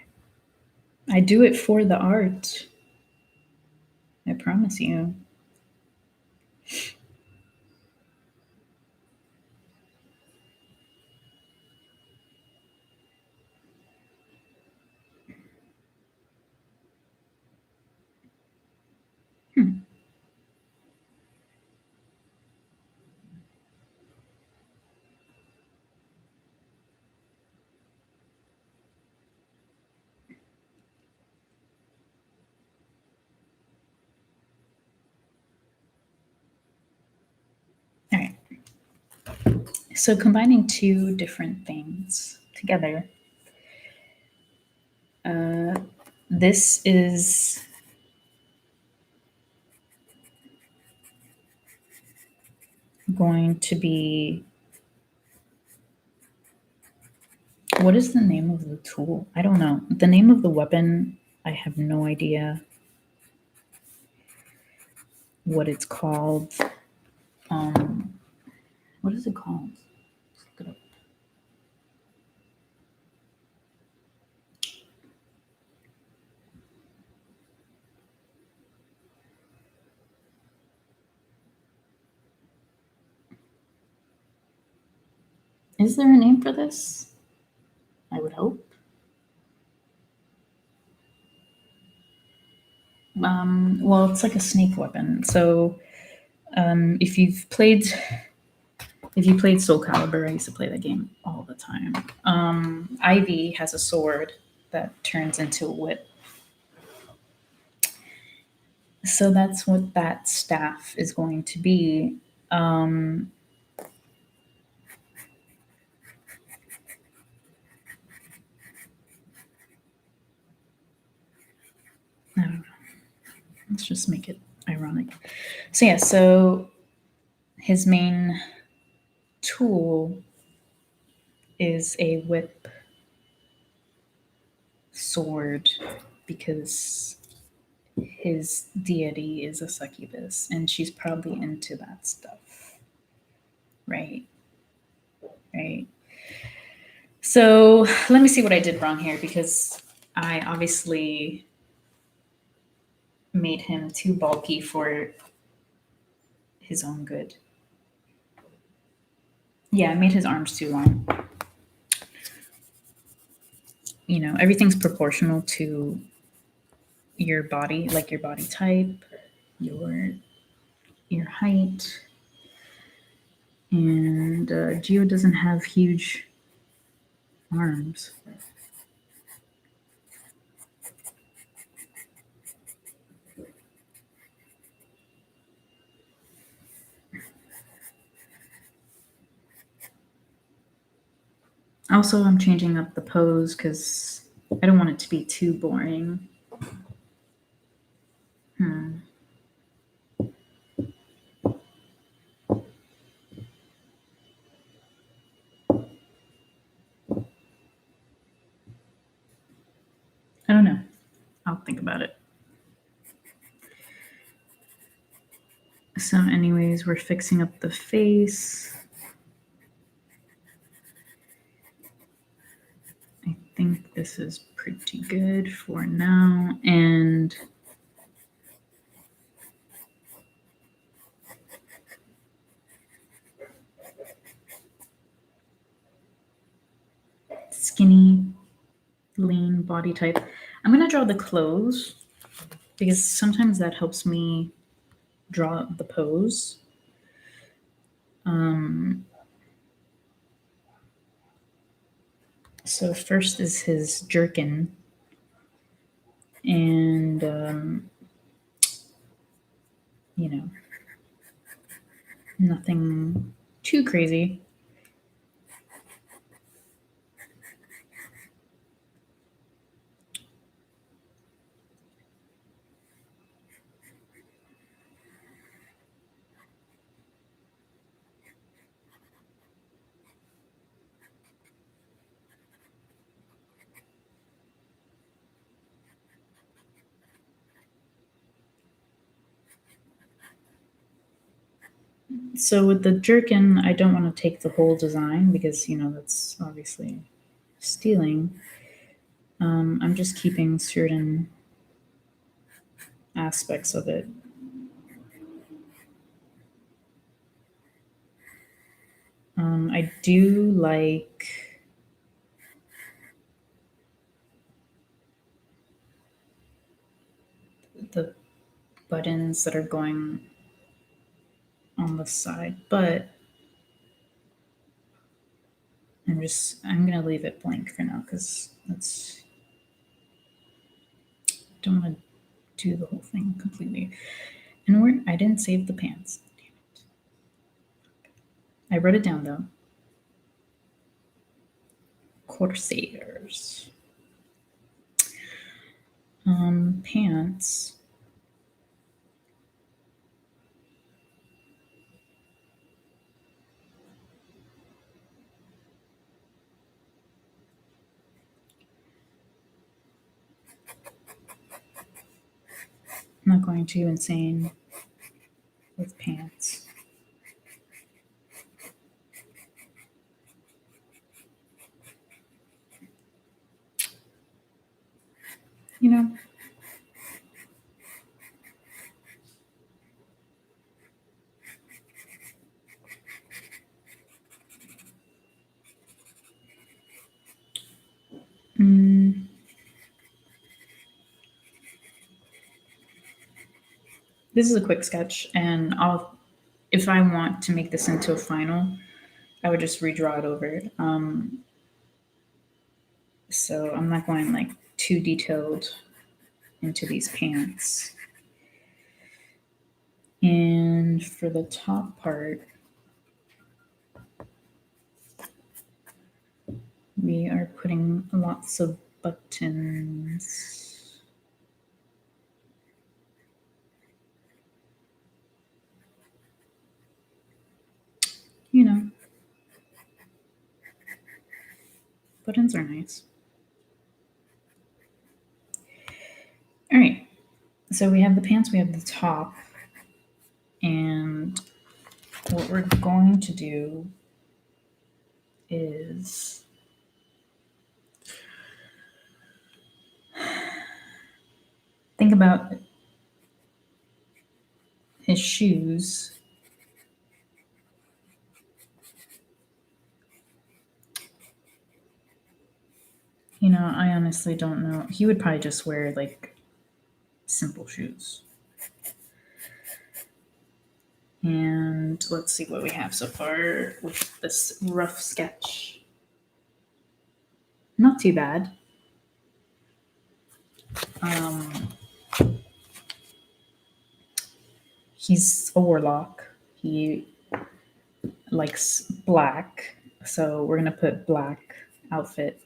I do it for the art. I promise you. All right. So combining two different things together, this is going to be, what is the name of the tool? I don't know. The name of the weapon, I have no idea what it's called. What is it called? Let's look it up. Is there a name for this? I would hope. Well, it's like a snake weapon. So if you played Soul Calibur, I used to play that game all the time. Ivy has a sword that turns into a whip. So that's what that staff is going to be. I don't know. Let's just make it ironic. So yeah, so his main tool is a whip sword because his deity is a succubus and she's probably into that stuff. Right. Right. So let me see what I did wrong here because I obviously made him too bulky for his own good. Yeah, I made his arms too long. You know, everything's proportional to your body, like your body type, your height. And Geo doesn't have huge arms. Also, I'm changing up the pose because I don't want it to be too boring. I don't know. I'll think about it. So, anyways, we're fixing up the face. I think this is pretty good for now. And lean body type. I'm going to draw the clothes because sometimes that helps me draw the pose. So first is his jerkin, and nothing too crazy. So with the jerkin, I don't want to take the whole design because, that's obviously stealing. I'm just keeping certain aspects of it. I do like the buttons that are going on the side, but I'm gonna leave it blank for now because don't want to do the whole thing completely. And I didn't save the pants. Damn it. I wrote it down though. Corsairs. Pants. I'm not going too insane with pants. You know, this is a quick sketch, and if I want to make this into a final, I would just redraw it over. So I'm not going like too detailed into these pants. And for the top part, we are putting lots of buttons. Buttons are nice. All right. So we have the pants, we have the top, and what we're going to do is think about his shoes. I honestly don't know. He would probably just wear like simple shoes. And let's see what we have so far with this rough sketch. Not too bad. He's a warlock. He likes black, so we're gonna put black outfit.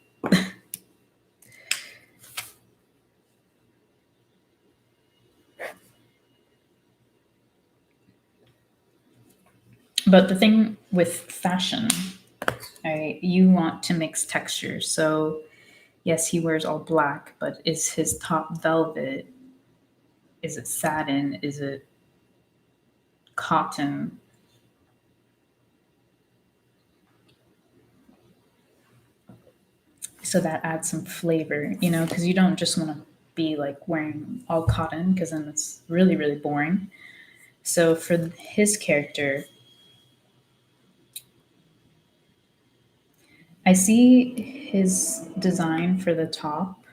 But the thing with fashion, right, you want to mix textures. So yes, he wears all black, but is his top velvet? Is it satin? Is it cotton? So that adds some flavor, because you don't just want to be like wearing all cotton because then it's really, really boring. So for his character, I see his design for the top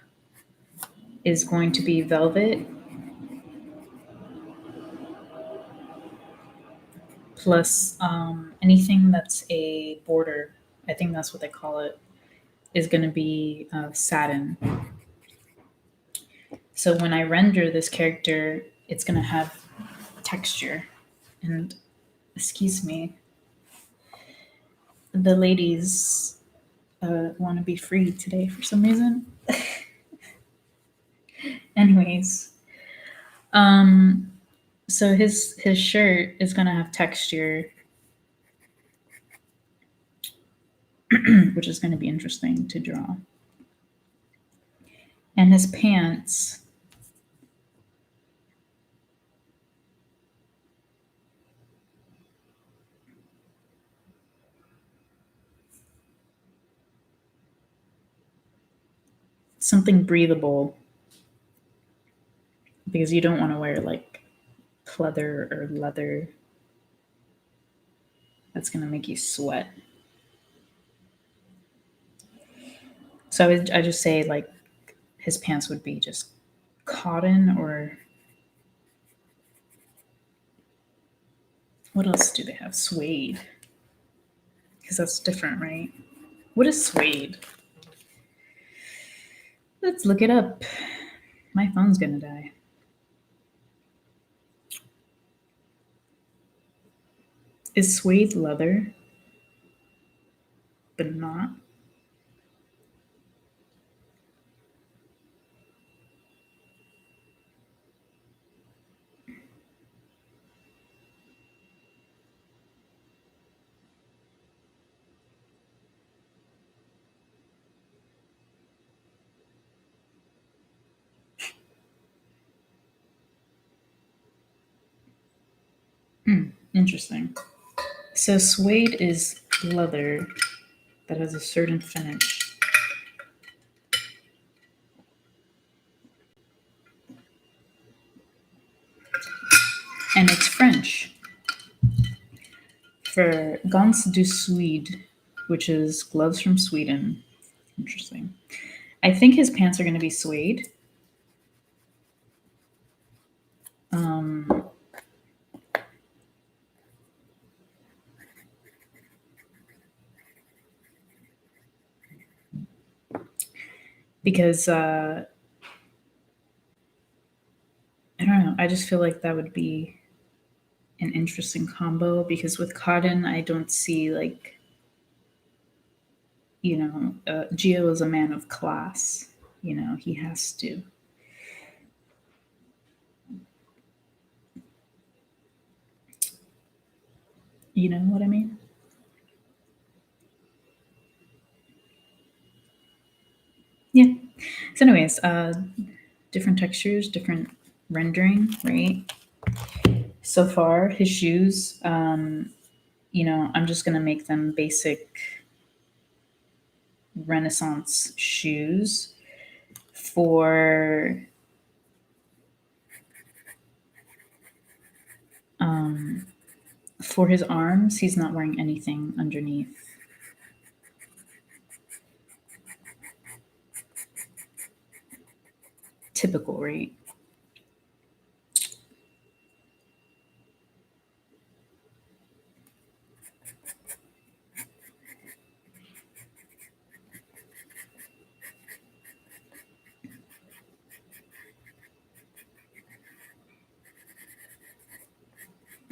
is going to be velvet plus anything that's a border. I think that's what they call it. Is going to be satin. So when I render this character, it's going to have texture. And excuse me, the ladies want to be free today for some reason. Anyways, so his shirt is going to have texture, which is going to be interesting to draw. And his pants, something breathable, because you don't want to wear like pleather or leather. That's going to make you sweat. So I just say like his pants would be just cotton, or what else do they have? Suede. Because that's different, right? What is suede? Let's look it up. My phone's gonna die. Is suede leather? But not. Interesting. So suede is leather that has a certain finish. And it's French for gants du Suède, which is gloves from Sweden. Interesting. I think his pants are going to be suede. Because I don't know. I just feel like that would be an interesting combo, because with cotton, I don't see like, Gio is a man of class. He has to. You know what I mean? Yeah. So, anyways, different textures, different rendering, right? So far, his shoes, I'm just going to make them basic Renaissance shoes. For for his arms, he's not wearing anything underneath. Typical, right?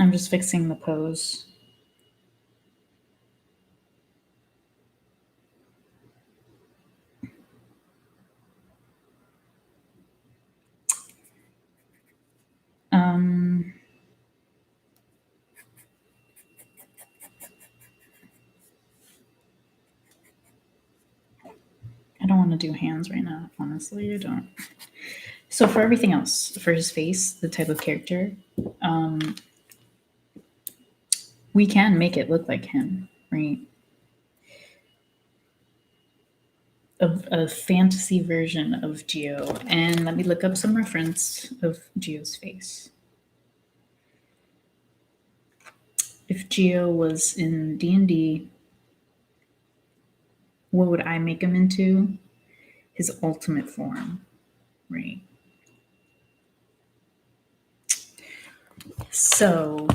I'm just fixing the pose. I don't want to do hands right now. Honestly, I don't. So for everything else, for his face, the type of character, we can make it look like him, right? A fantasy version of Geo. And let me look up some reference of Geo's face. If Geo was in D&D, what would I make him into? His ultimate form, right? So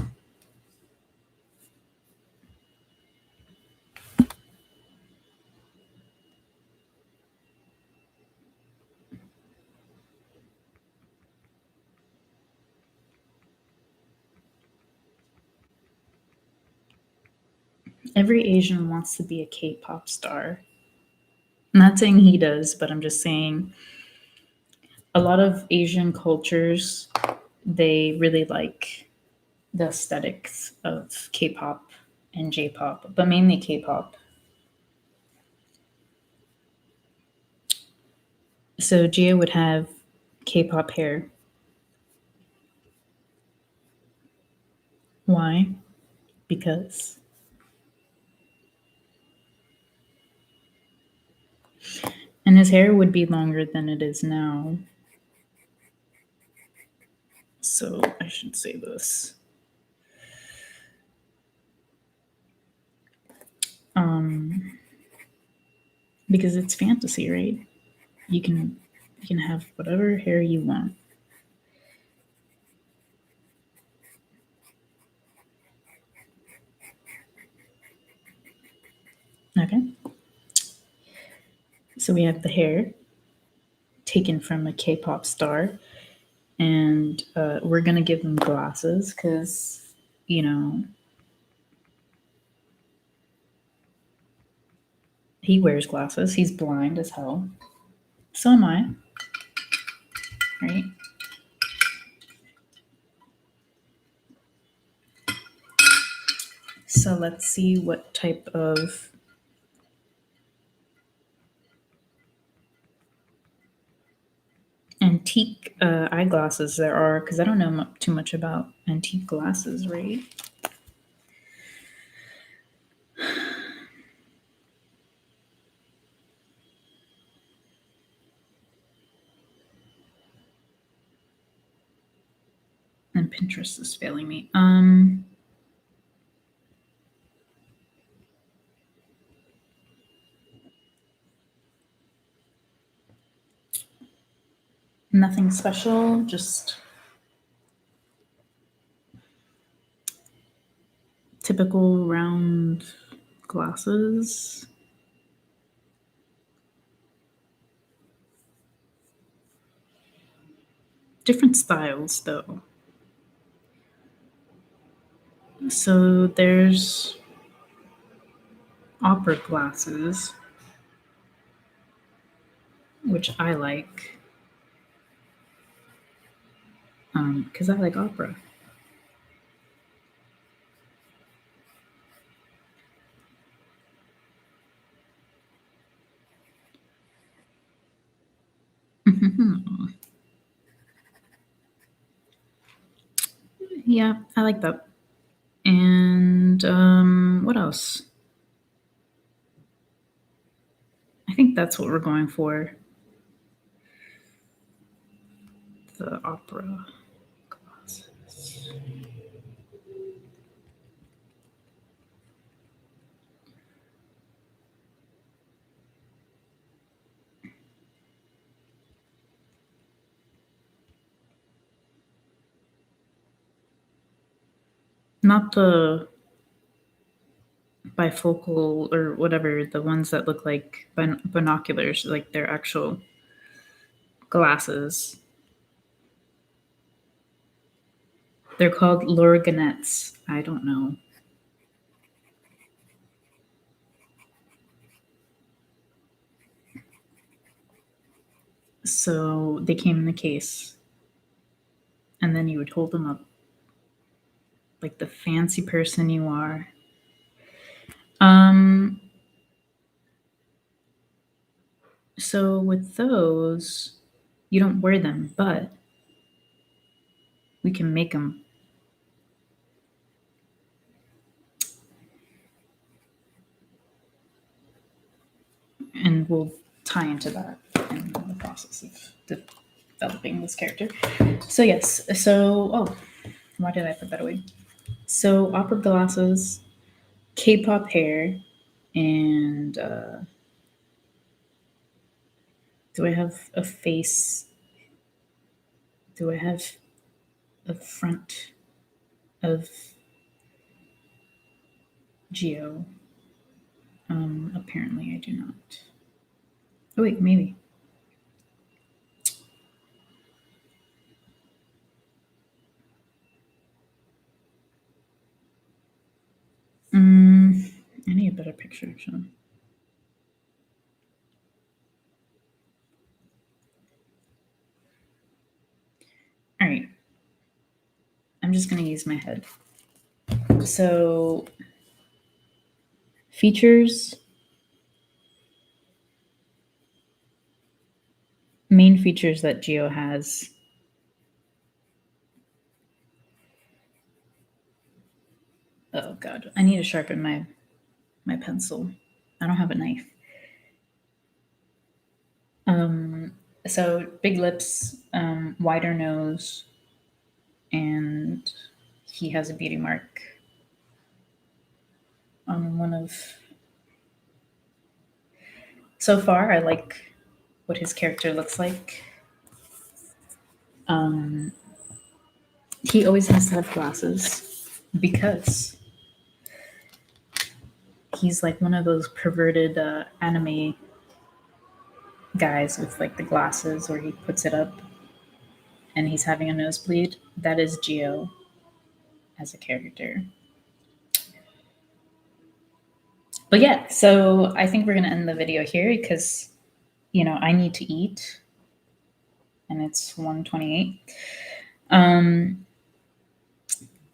every Asian wants to be a K-pop star. I'm not saying he does, but I'm just saying a lot of Asian cultures, they really like the aesthetics of K-pop and J-pop, but mainly K-pop. So Gia would have K-pop hair. Why? Because. And his hair would be longer than it is now. So I should say this. Because it's fantasy, right? You can have whatever hair you want. Okay. So we have the hair taken from a K-pop star, and we're gonna give him glasses because he wears glasses. He's blind as hell. So am I. Right? So let's see what type of antique eyeglasses there are, because I don't know too much about antique glasses, right? And Pinterest is failing me. Nothing special, just typical round glasses. Different styles, though. So there's opera glasses, which I like, because I like opera. Yeah, I like that. And what else? I think that's what we're going for. The opera glasses. Not the bifocal or whatever, the ones that look like binoculars, like they're actual glasses. They're called lorgnettes. I don't know. So they came in the case, and then you would hold them up like the fancy person you are. So with those, you don't wear them, but we can make them. And we'll tie into that in the process of developing this character. So yes, why did I put that away? So opera glasses, K-pop hair, and Do I have a face? Do I have a front of Geo? Apparently I do not. Oh wait, maybe. I need a better picture actually. All right. I'm just going to use my head. So, features, main features that Geo has. Oh God, I need to sharpen my pencil. I don't have a knife. So big lips, wider nose, and he has a beauty mark on one of. So far, I like what his character looks like. He always has to have glasses because he's like one of those perverted anime guys with like the glasses where he puts it up and he's having a nosebleed. That is Geo as a character. But yeah, so I think we're gonna end the video here because I need to eat and it's 1:28. Um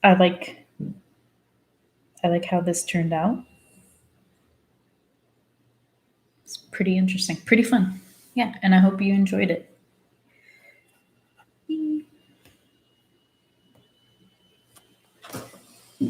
I like how this turned out. It's pretty interesting, pretty fun. Yeah, and I hope you enjoyed it.